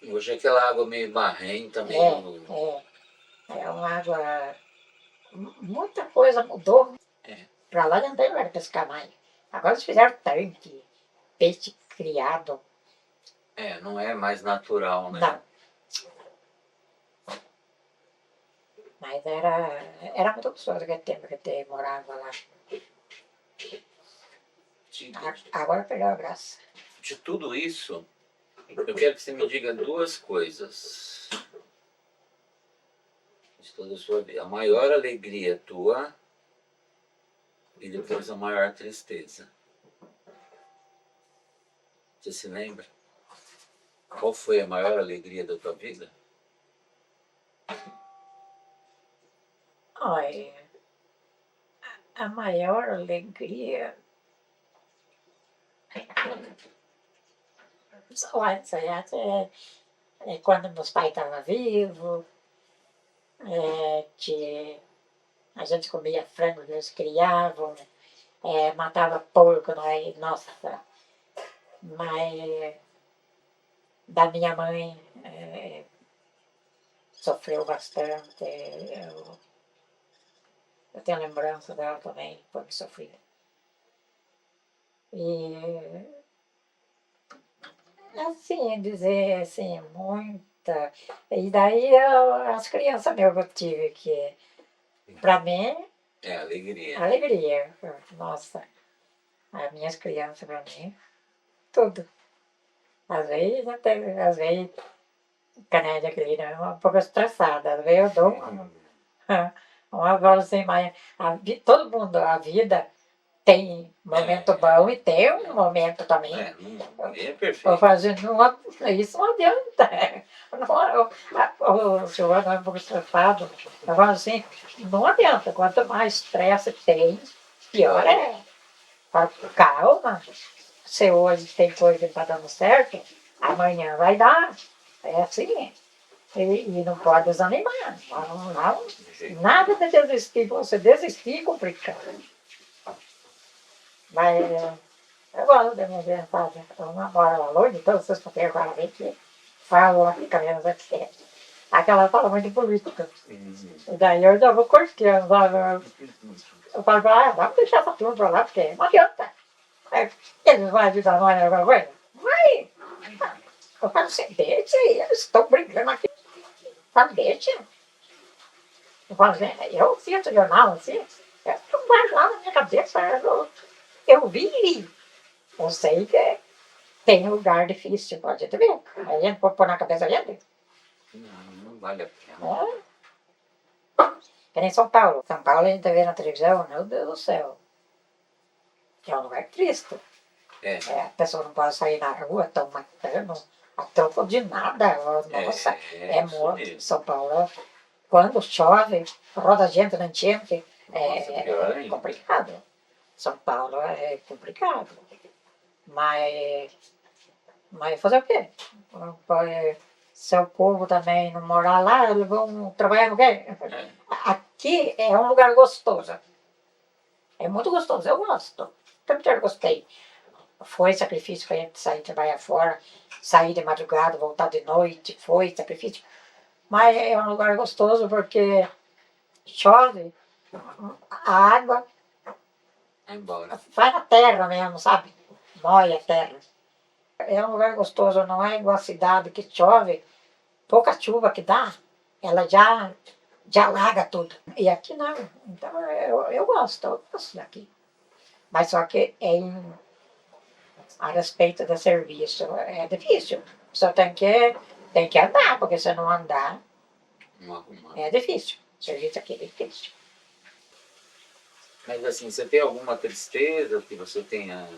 Hoje é aquela água meio barrenta, meio... É uma água... Muita coisa mudou. Pra lá não tem lugar de pescar mais. Agora eles fizeram tanque, peixe criado. Não é mais natural, né? Não. Mas era muito gostoso aquele tempo que eu morava lá. Agora perdeu a graça. De tudo isso, eu quero que você me diga duas coisas. De toda a sua vida. A maior alegria tua e depois a maior tristeza. Você se lembra? Qual foi a maior alegria da tua vida? Olha, A maior alegria. Olha, isso aí é quando meus pais estavam vivos, que a gente comia frango que eles criavam, matava porco, nossa, mas da minha mãe sofreu bastante. Eu tenho lembrança dela também, foi sofrida. E assim, dizer assim, muita. E daí as crianças mesmo que eu tive, que para mim, alegria. alegria. Nossa, as minhas crianças para mim, tudo. Às vezes, até, às vezes, canélia aquele, né, um pouco estressada. Às vezes eu dou uma voz assim, mas todo mundo, a vida tem momento bom e tem um momento também. É Eu perfeito. fazendo isso não adianta. O senhor não é um pouco estressado. Eu falo assim, não adianta. Quanto mais estresse tem, pior é. Falo, calma. Se hoje tem coisa que está dando certo, amanhã vai dar. É assim. E não pode desanimar. Nada de desistir. Você desistir é complicado. Mas eu gosto da minha mensagem. Eu namoro lá longe, então vocês não têm agora que falo lá que caminhamos aqui. Aquela fala muito política. E daí eu já vou cortando, sabe? Eu falo pra ela, vamos deixar essa turma pra lá, porque não adianta. Eles vão ajudar nós em alguma coisa? Vai! Eu falo assim, deixa aí, eles estão brincando aqui. Eu falo, deixa. Eu falo assim, eu sinto jornal assim, não vai lá na minha cabeça, eu vi. Eu sei que tem lugar difícil, pode ver. A gente pode pôr na cabeça da gente. Não vale a pena. Que nem São Paulo. São Paulo a gente vê na televisão, meu Deus do céu. É um lugar triste. A pessoa não pode sair na rua, estão matando, a troco de nada. Nossa, morto. São Paulo, quando chove, roda gente na enchente, é complicado. São Paulo é complicado. Mas fazer o quê? Se o povo também não morar lá, eles vão trabalhar no quê? Aqui é um lugar gostoso. É muito gostoso, eu gosto. Sempre gostei. Foi sacrifício para a gente sair trabalhar fora, sair de madrugada, voltar de noite, foi sacrifício. Mas é um lugar gostoso porque chove, a água vai na terra mesmo, sabe? Molha a terra. É um lugar gostoso, não é igual a cidade que chove, pouca chuva que dá, ela já alaga tudo. E aqui não. Então eu gosto daqui. Mas só que a respeito do serviço é difícil. Só tem que andar, porque se não andar, é difícil. O serviço aqui é difícil. Mas assim, você tem alguma tristeza que você tenha,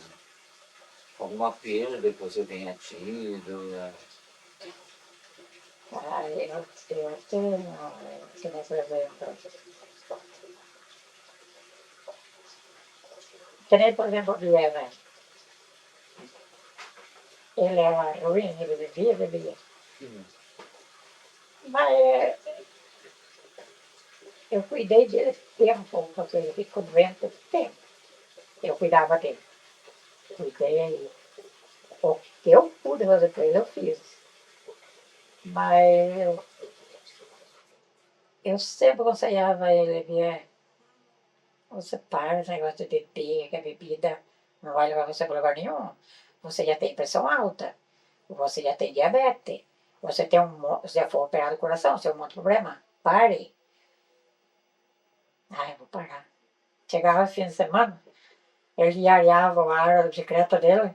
alguma perda que você tenha tido? Eu tenho, que nem por exemplo, o Guilherme. Ele era ruim, ele bebia. Mas eu cuidei dele tempo, porque ele ficou doente tempo. Eu cuidava dele. Cuidei. O que eu pude fazer para ele, eu fiz. Mas eu sempre aconselhava ele, você para esse negócio de beber, que a bebida não vai levar você para lugar nenhum. Você já tem pressão alta, você já tem diabetes, você já foi operado do coração, você tem um monte de problema. Pare. Eu vou parar. Chegava no fim de semana, ele areava o ar da bicicleta dele.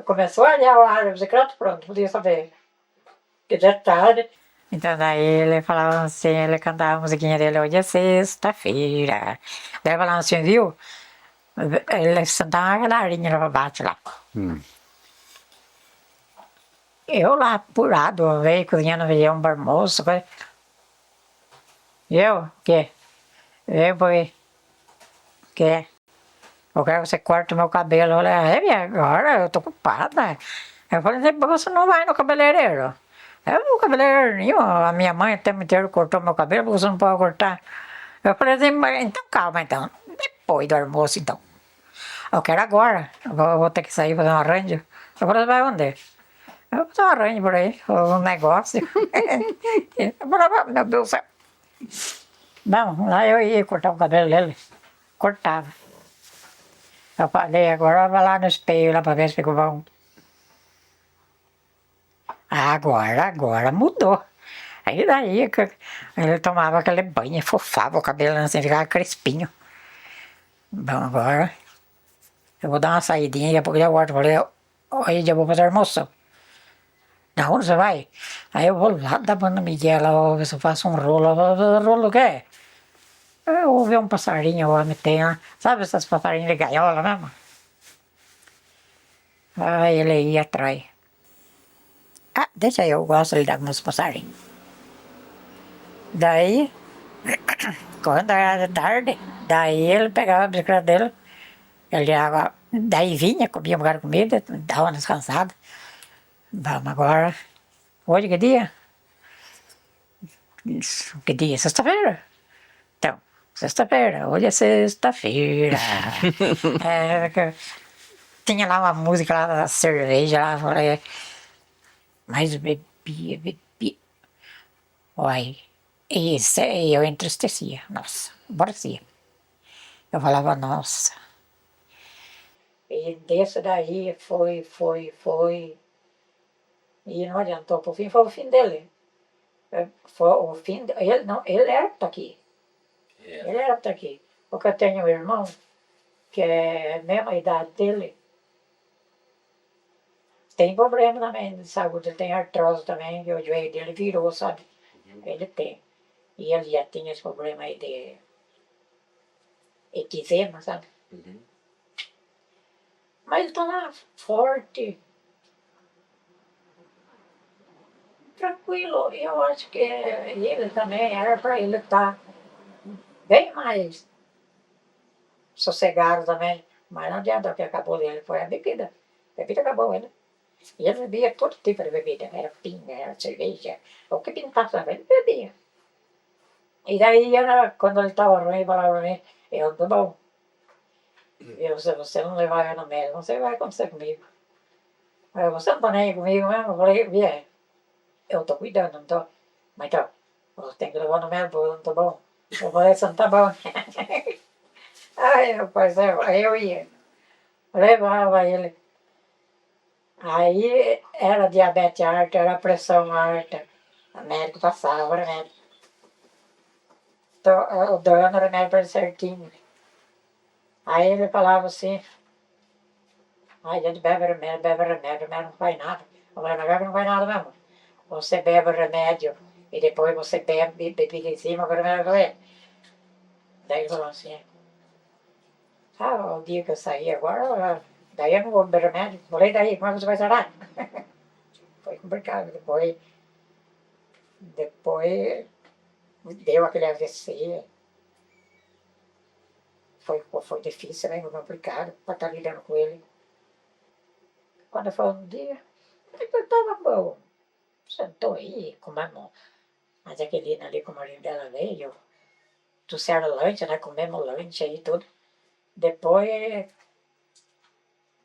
Começou a arear o ar da bicicleta, pronto, podia saber. Que detalhe. Então daí ele falava assim, ele cantava a musiquinha dele, hoje é sexta-feira. Daí ele falava assim, viu? Ele sentava uma galerinha lá pra baixo lá. Eu lá apurado, veio cozinhando feijão para almoço. Eu? O quê? Eu fui Quer? Eu quero que você corte o meu cabelo. Eu falei, agora eu tô ocupada. Eu falei, você não vai no cabeleireiro? Eu não cabeleireiro nenhum. A minha mãe o tempo inteiro cortou meu cabelo, você não pode cortar. Eu falei assim, então calma então. Depois do almoço então. Eu quero agora. Eu vou ter que sair fazer um arranjo. Eu falei, vai onde? Eu vou fazer um arranjo por aí, um negócio. Eu falei, meu Deus do céu. Não, lá eu ia cortar o cabelo dele. Cortava. Eu falei, agora vai lá no espelho lá pra ver se ficou bom. Agora mudou. Aí daí ele tomava aquele banho, fofava o cabelo assim, ficava crespinho. Bom, agora eu vou dar uma saidinha, daqui a pouco eu volto. Falei, aí já vou fazer almoço. Da onde você vai? Aí eu vou lá da Banda Miguel, lá, ver se eu faço um rolo. Rolo o quê? Eu ouvi um passarinho, o homem tem lá. Sabe esses passarinhos de gaiola mesmo? Aí ele ia atrás. Ah, deixa eu gosto de lidar com meus passarinhos. Daí, quando era de tarde, daí ele pegava a bicicleta dele, ele ia, daí vinha, comia um bocado de comida, dava uma descansada. Vamos agora. Hoje que dia? Que dia? Sexta-feira? Então, sexta-feira, hoje é sexta-feira. Tinha lá uma música lá da cerveja lá, falei, mas bebia. Olha, isso eu entristecia, nossa, aborrecia. Eu falava, nossa. E desse daí foi. E não adiantou, por fim foi o fim dele. Foi o fim, ele não, ele era pra aqui. Ele era pra aqui. Porque eu tenho um irmão, que é a mesma idade dele, tem problema também de saúde, ele tem artrose também, que o joelho dele virou, sabe? Ele tem. E ele já tinha esse problema aí de eczema, sabe? Mas ele tá lá, forte, tranquilo. E eu acho que ele também era para ele estar bem mais sossegado também. Mas não adianta, o que acabou dele foi a bebida. A bebida acabou ele. E ele bebia todo tipo de bebida. Era pinga, era cerveja. O que pintasse também, ele bebia. E daí, quando ele estava ruim, ele falava para mim, eu tô bom. Se você não levar eu no médico, não sei o que vai acontecer comigo. Aí, você não tá nem aí comigo mesmo? Eu falei, Bia, eu tô cuidando, não tô. Mas então, você tem que levar no médico, eu não tô bom. Eu falei, você não tá bom. Ai, meu pai, aí eu ia. Levava ele. Aí era diabetes alta, era pressão alta. O médico passava o remédio. Eu dando o remédio para ele certinho. Aí ele falava assim, a gente bebe remédio não faz nada. Eu falei, mas não faz nada mesmo. Você bebe o remédio e depois você bebe bebida em cima, o remédio vai. Daí ele falou assim, o dia que eu saí agora, daí eu não vou beber remédio. Falei, daí, como é que você vai sarar? Foi complicado. Depois deu aquele AVC. Foi difícil, né? Foi complicado para estar lidando com ele. Quando foi um dia, eu estava bom. Sentou aí, comemos. Mas aquele dia ali, como a marido dela veio, trouxeram lanche, né? Comemos lanche aí tudo. Depois,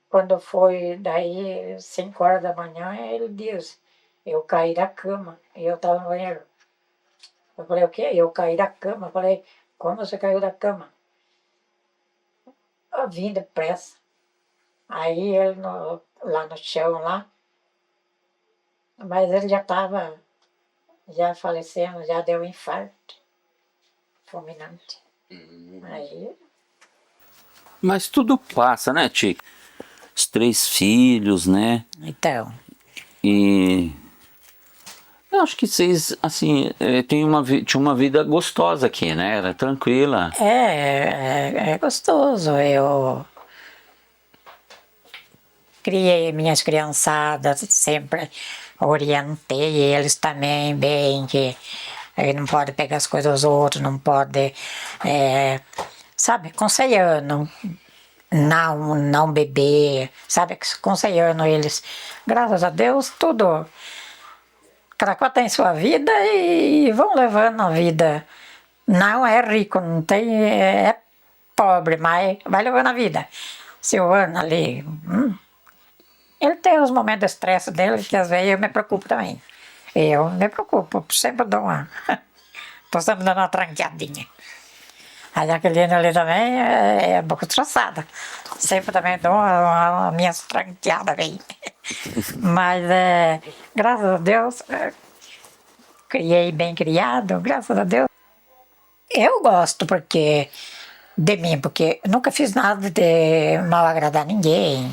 quando foi daí 5 horas da manhã, ele disse, eu caí da cama e eu estava no banheiro. Eu falei, o quê? Eu caí da cama. Eu falei, como você caiu da cama? Eu vim depressa. Aí ele lá no chão, lá, mas ele já estava falecendo, já deu um infarto fulminante. Aí... Mas tudo passa, né, Tia? Os 3 filhos, né? Então. E eu acho que vocês, assim, tinham uma vida gostosa aqui, né? Era tranquila. É gostoso. Eu criei minhas criançadas, sempre orientei eles também bem, que não pode pegar as coisas dos outros, não pode sabe, aconselhando, não beber, sabe, aconselhando eles. Graças a Deus, tudo, cada qual tem sua vida e vão levando a vida. Não é rico, não tem, é pobre, mas vai levando a vida. Silvano ali, ele tem os momentos de estresse dele, que às vezes eu me preocupo também. Eu me preocupo, sempre dou uma... Tô sempre dando uma tranqueadinha. A Jaqueline ali também é um pouco estressada. Sempre também dou uma minhas tranqueadas bem. Mas, graças a Deus, criei bem criado, graças a Deus. Eu gosto de mim, porque eu nunca fiz nada de mal agradar ninguém.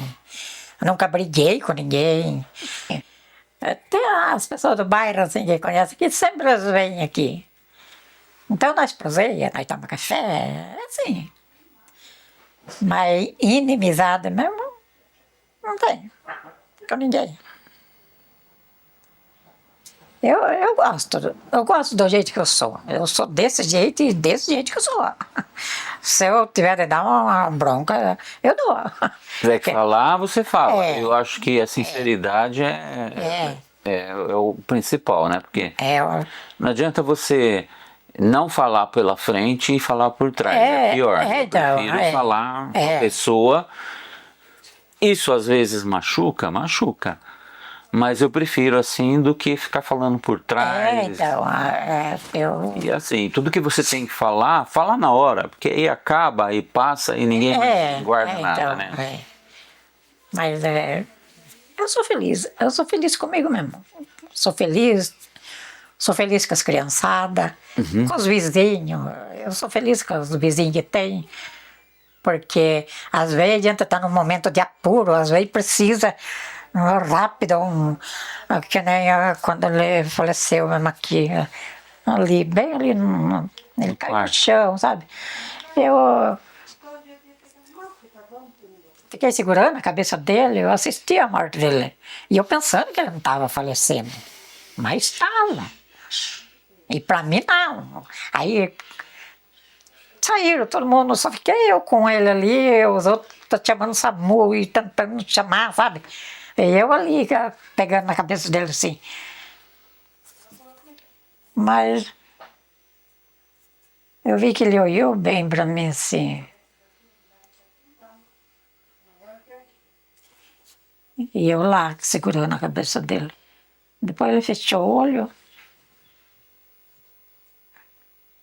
Nunca briguei com ninguém. Tem as pessoas do bairro assim, que conhecem, que sempre eles vêm aqui. Então nós proseia, nós tomamos café, assim. Mas inimizade mesmo, não tem com ninguém. Eu gosto do jeito que eu sou. Eu sou desse jeito e desse jeito que eu sou. Se eu tiver de dar uma bronca, eu dou. Se tiver que falar, você fala. É. Eu acho que a sinceridade é o principal, né? Porque não adianta você não falar pela frente e falar por trás. É pior. Eu prefiro falar com a pessoa. Isso às vezes machuca. Mas eu prefiro assim do que ficar falando por trás. E assim, tudo que você tem que falar, fala na hora, porque aí acaba, aí passa e ninguém guarda nada, né? Mas eu sou feliz comigo mesmo. Sou feliz com as criançadas, com os vizinhos. Eu sou feliz com os vizinhos que tem. Porque às vezes a gente está num momento de apuro, às vezes precisa rápido, que nem quando ele faleceu mesmo aqui, ali, bem ali, ele caiu no chão, sabe? Eu fiquei segurando a cabeça dele, eu assisti a morte dele, e eu pensando que ele não estava falecendo, mas estava. E para mim não. Aí saíram todo mundo, só fiquei eu com ele ali, os outros chamando o SAMU e tentando chamar, sabe? E eu ali, pegando na cabeça dele assim. Mas eu vi que ele olhou bem pra mim assim. E eu lá, segurando a cabeça dele. Depois ele fechou o olho.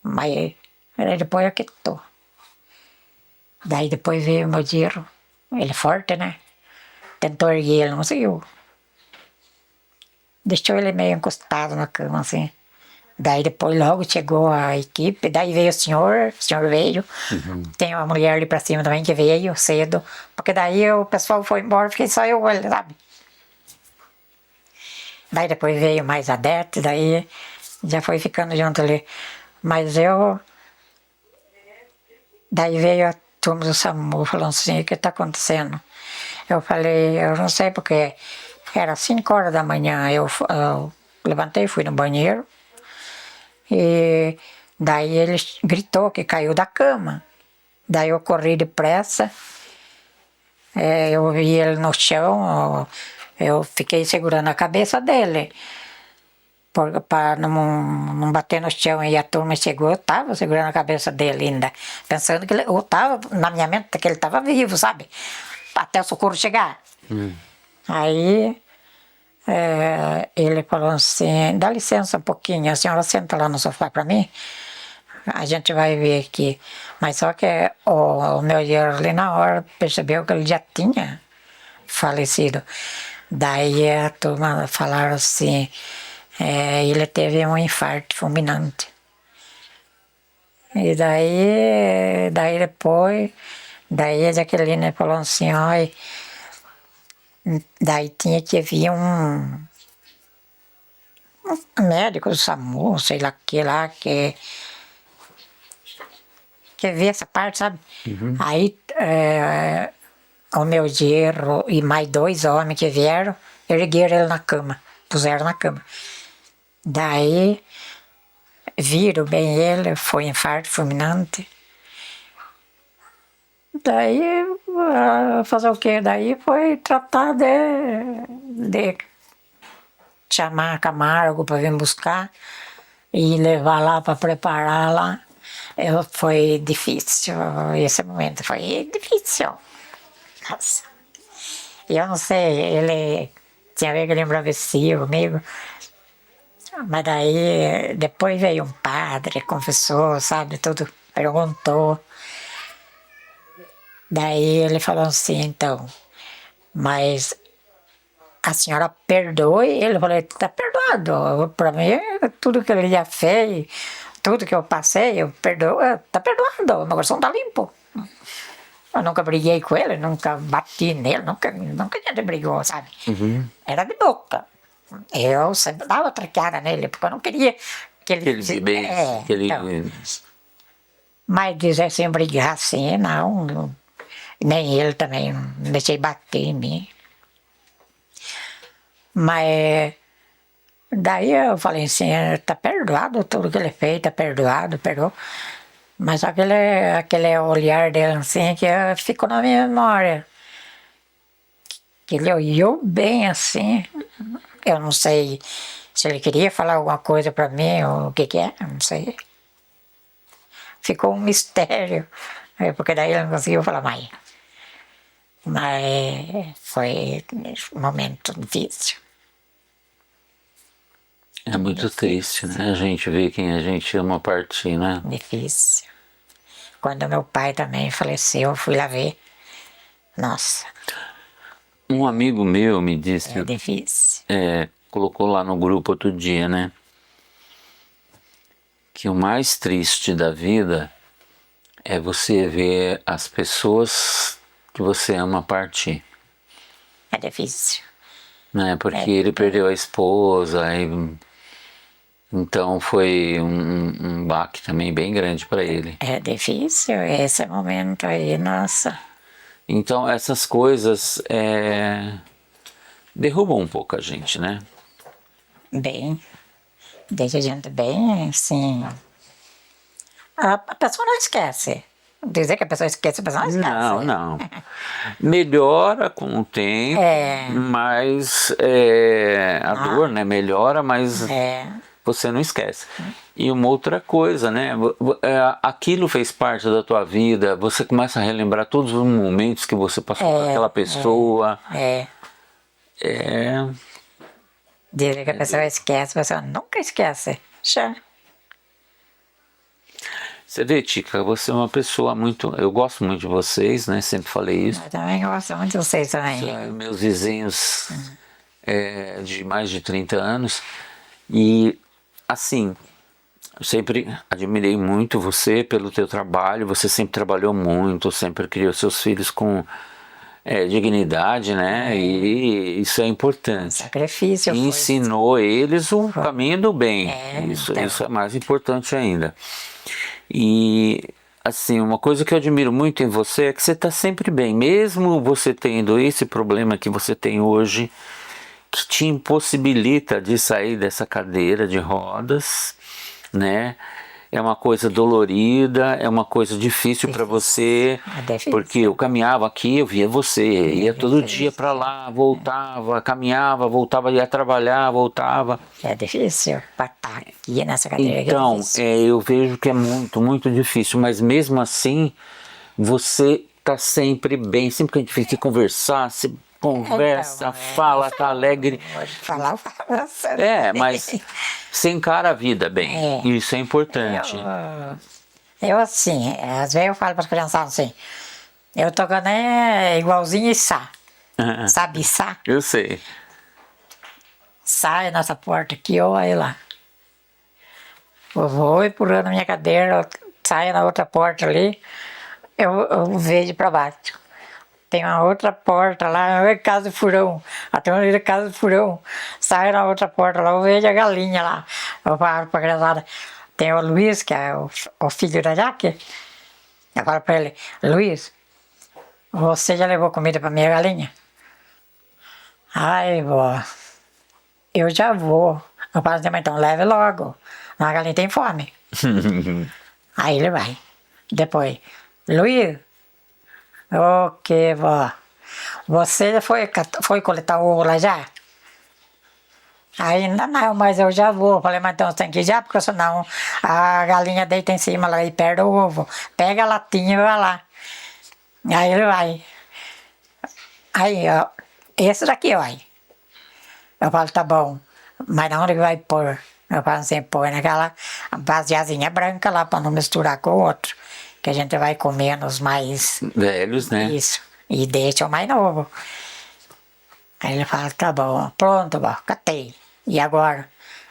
Mas depois aquietou. Daí depois veio o meu dinheiro. Ele forte, né? Tentou erguer, ele não conseguiu. Deixou ele meio encostado na cama, assim. Daí depois logo chegou a equipe, daí veio o senhor veio. Tem uma mulher ali pra cima também que veio cedo, porque daí o pessoal foi embora, fiquei só eu, sabe? Daí depois veio mais a Dete, daí já foi ficando junto ali. Mas daí veio a turma do SAMU falando assim, o que está acontecendo? Eu falei, eu não sei porque era 5 horas da manhã, eu levantei, fui no banheiro, e daí ele gritou que caiu da cama. Daí eu corri depressa, eu vi ele no chão, eu fiquei segurando a cabeça dele, para não bater no chão, e a turma chegou, eu estava segurando a cabeça dele ainda, pensando que eu estava, na minha mente, que ele estava vivo, sabe? Até o socorro chegar. Aí ele falou assim, dá licença um pouquinho, a senhora senta lá no sofá para mim, a gente vai ver aqui. Mas só que o meu dinheiro ali na hora percebeu que ele já tinha falecido. Daí a turma falaram assim, ele teve um infarto fulminante. E daí depois, daí a Jaqueline falou assim, olha, daí tinha que vir um médico do SAMU, sei lá que lá, que vê essa parte, sabe? Aí o meu genro e mais 2 homens que vieram, ergueram ele na cama, puseram na cama. Daí viram bem ele, foi infarto fulminante. Daí, fazer o quê? Daí foi tratar de chamar a Camargo para vir buscar e levar lá para preparar lá. Foi difícil, esse momento foi difícil. Nossa. Eu não sei, ele tinha vez que ele embravecia comigo, mas daí depois veio um padre, confessou, sabe, tudo, perguntou. Daí ele falou assim, então, mas a senhora perdoe? Ele falou, está perdoado. Para mim, tudo que ele já fez, tudo que eu passei, eu perdoo, está perdoado, meu coração está limpo. Eu nunca briguei com ele, nunca bati nele, nunca a gente brigou, sabe? Era de boca. Eu sempre dava traqueada nele, porque eu não queria que ele... Que ele... Então, mas dizer assim, brigar assim, não. Nem ele também, não deixei bater em mim. Mas daí eu falei assim, tá perdoado tudo que ele fez, tá perdoado, perdoou. Mas aquele olhar dele assim que ficou na minha memória. Que ele olhou bem assim. Eu não sei se ele queria falar alguma coisa pra mim ou o que é, eu não sei. Ficou um mistério, porque daí ele não conseguiu falar mais. Mas foi um momento difícil. É muito triste, né? A gente vê quem a gente ama partir, né? Difícil. Quando meu pai também faleceu, eu fui lá ver. Nossa. Um amigo meu me disse... É difícil. Colocou lá no grupo outro dia, né? Que o mais triste da vida é você ver as pessoas que você ama partir. É difícil. Né? Porque ele perdeu a esposa, então foi um baque também bem grande para ele. É difícil esse momento aí, nossa. Então essas coisas derrubam um pouco a gente, né? Bem, deixa a gente bem, assim. A pessoa não esquece. Dizer que a pessoa esquece, a pessoa não esquece. Não. Melhora com o tempo, mas a dor, né, melhora, mas você não esquece. E uma outra coisa, né, aquilo fez parte da tua vida, você começa a relembrar todos os momentos que você passou com aquela pessoa. Dizer que a pessoa esquece, a pessoa nunca esquece. Já. Você vê, Tica, você é uma pessoa muito... Eu gosto muito de vocês, né? Sempre falei isso. Eu também gosto muito de vocês também. Meus vizinhos de mais de 30 anos. E, assim, eu sempre admirei muito você pelo teu trabalho. Você sempre trabalhou muito, sempre criou seus filhos com dignidade, né? E isso é importante. Sacrifício. E ensinou eles o caminho do bem. Isso é mais importante ainda. E assim, uma coisa que eu admiro muito em você é que você está sempre bem, mesmo você tendo esse problema que você tem hoje, que te impossibilita de sair dessa cadeira de rodas, né? É uma coisa dolorida, é uma coisa difícil para você, porque eu caminhava aqui, eu via você, ia todo dia para lá, voltava, caminhava, voltava, ia trabalhar, voltava. É difícil para estar aqui nessa cadeira. Então, eu vejo que é muito, muito difícil, mas mesmo assim, você está sempre bem, sempre que a gente fica conversar, você conversa, fala, tá alegre. Falar. Mas você encara a vida bem, isso é importante. Eu assim, às vezes eu falo para as crianças assim, eu tô igualzinho Sá. Sabe Sá? Eu sei. Sai nessa porta aqui, ou aí lá. Eu vou empurrando a minha cadeira, saio na outra porta ali, eu vejo para baixo. Tem uma outra porta lá, casa de furão. Até uma casa de furão. Saio na outra porta lá, eu vejo a galinha lá. Eu falo pra criançada. Tem o Luiz, que é o filho da Jaque. Eu falo pra ele, Luiz, você já levou comida pra minha galinha? Ai, vó, eu já vou. Eu falo assim, então leve logo. A galinha tem fome. Aí ele vai. Depois, Luiz, Ok, vó. Você foi coletar o ovo lá já? Ainda não, mas eu já vou. Falei, mas então você tem que ir já, porque senão a galinha deita em cima lá e perde o ovo. Pega a latinha e vai lá. Aí ele vai. Aí, ó, esse daqui, ó. Eu falo, tá bom, mas onde que vai pôr? Eu falo assim, põe naquela baseazinha branca lá, pra não misturar com o outro. Que a gente vai comendo os mais... Velhos, né? Isso. E deixa o mais novo. Aí ele fala, tá bom, pronto, vó, catei. E agora?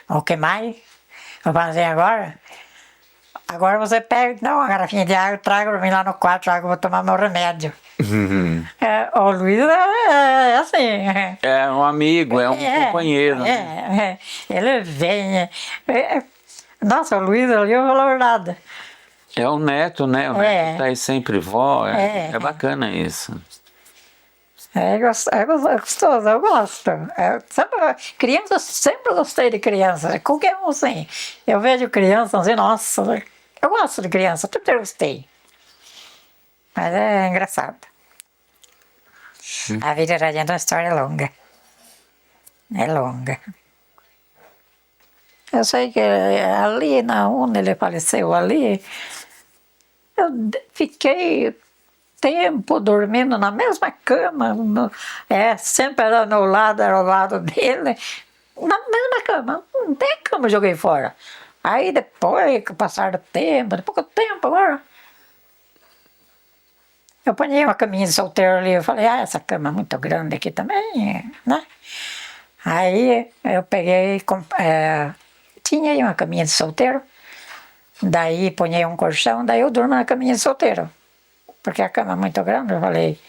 O que mais? Eu falo assim, agora você pega, não, uma garrafinha de água, traga pra mim lá no quarto, eu vou tomar meu remédio. O Luiz é assim. É um amigo, é um companheiro. Né? Ele vem. Nossa, o Luiz ali não falou nada. É o neto, né? O neto tá aí sempre, vó. É bacana isso. É gostoso, eu gosto. Criança, sempre gostei de criança. Qualquer um assim. Eu vejo criança assim, nossa, eu gosto de criança, sempre gostei. Mas é engraçado. A vida da gente é uma história longa. É longa. Eu sei que ali, onde ele faleceu ali, eu fiquei tempo dormindo na mesma cama. Sempre era ao meu lado, era ao lado dele. Na mesma cama. Não tem cama, eu joguei fora. Aí depois, com o passar do tempo, de pouco tempo agora, eu ponhei uma caminha de solteiro ali, eu falei, essa cama é muito grande aqui também, né? Aí eu peguei, tinha aí uma caminha de solteiro, daí ponhei um colchão, daí eu durmo na caminha de solteiro. Porque a cama é muito grande, eu falei,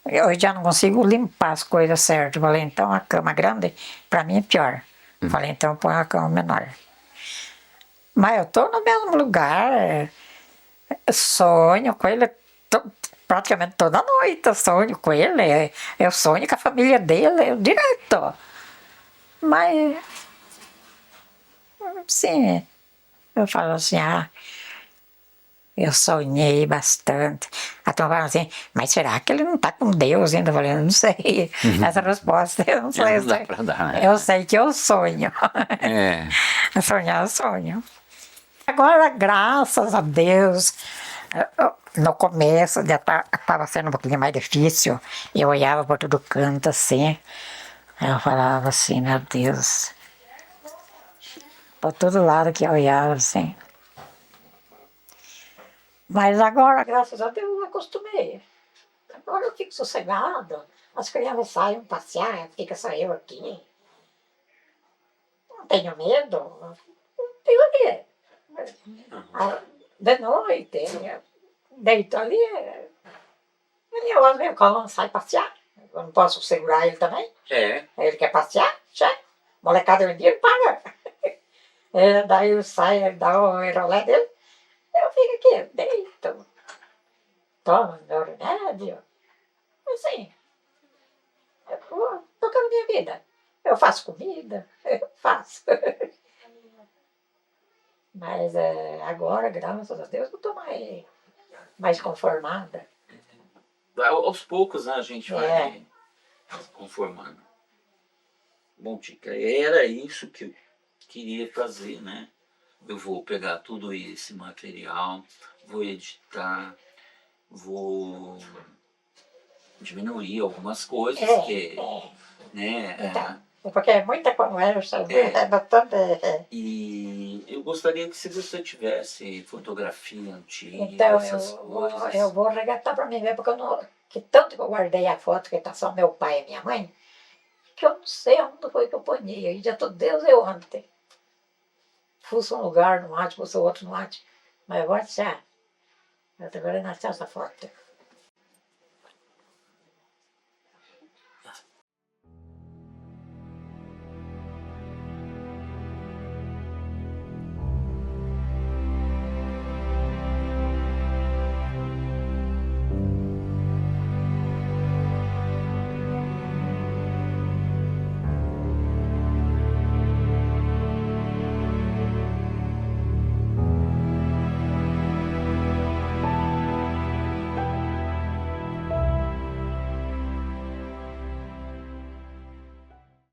eu já não consigo limpar as coisas certo. Eu falei, então a cama grande, pra mim é pior. Eu falei, então põe uma cama menor. Mas eu tô no mesmo lugar, sonho com ele praticamente toda noite, eu sonho com ele, eu sonho com a família dele, direto. Mas, sim, eu falo assim, eu sonhei bastante. A turma fala assim, mas será que ele não está com Deus ainda? Eu falei, eu não sei. Essa resposta eu não sei. Não dá pra dar, né? Eu sei que eu sonho. Sonhar eu sonho. Agora, graças a Deus, no começo já estava sendo um pouquinho mais difícil. Eu olhava por todo canto assim. Eu falava assim, meu Deus. Por todo lado que eu olhava assim. Mas agora, graças a Deus, eu acostumei. Agora eu fico sossegada. As crianças saem passear, fica só eu aqui. Não tenho medo. Não tenho o quê? De noite, deito ali. E eu às vezes quando sai passear. Eu não posso segurar ele também. Ele quer passear, já. Molecada um dia ele paga. Daí eu saio, ele dá o rolê dele. Eu fico aqui, deito. Tomo meu remédio. Assim, eu vou tocando minha vida. Eu faço comida, eu faço. Mas agora, graças a Deus, eu estou mais conformada. Aos poucos, né, a gente vai se conformando. Bom, Tica, era isso que eu queria fazer, né? Eu vou pegar tudo esse material, vou editar, vou diminuir algumas coisas, né? Porque é muita conversa, é bastante... E eu gostaria que se você tivesse fotografia antiga, Então, essas coisas... eu vou regatar para mim ver, porque que tanto que eu guardei a foto, que está só meu pai e minha mãe, que eu não sei onde foi que eu ponhei. Aí já estou desde ontem. Fuço um lugar no mate, fuço outro no mate. Mas agora já. Agora nasceu essa foto.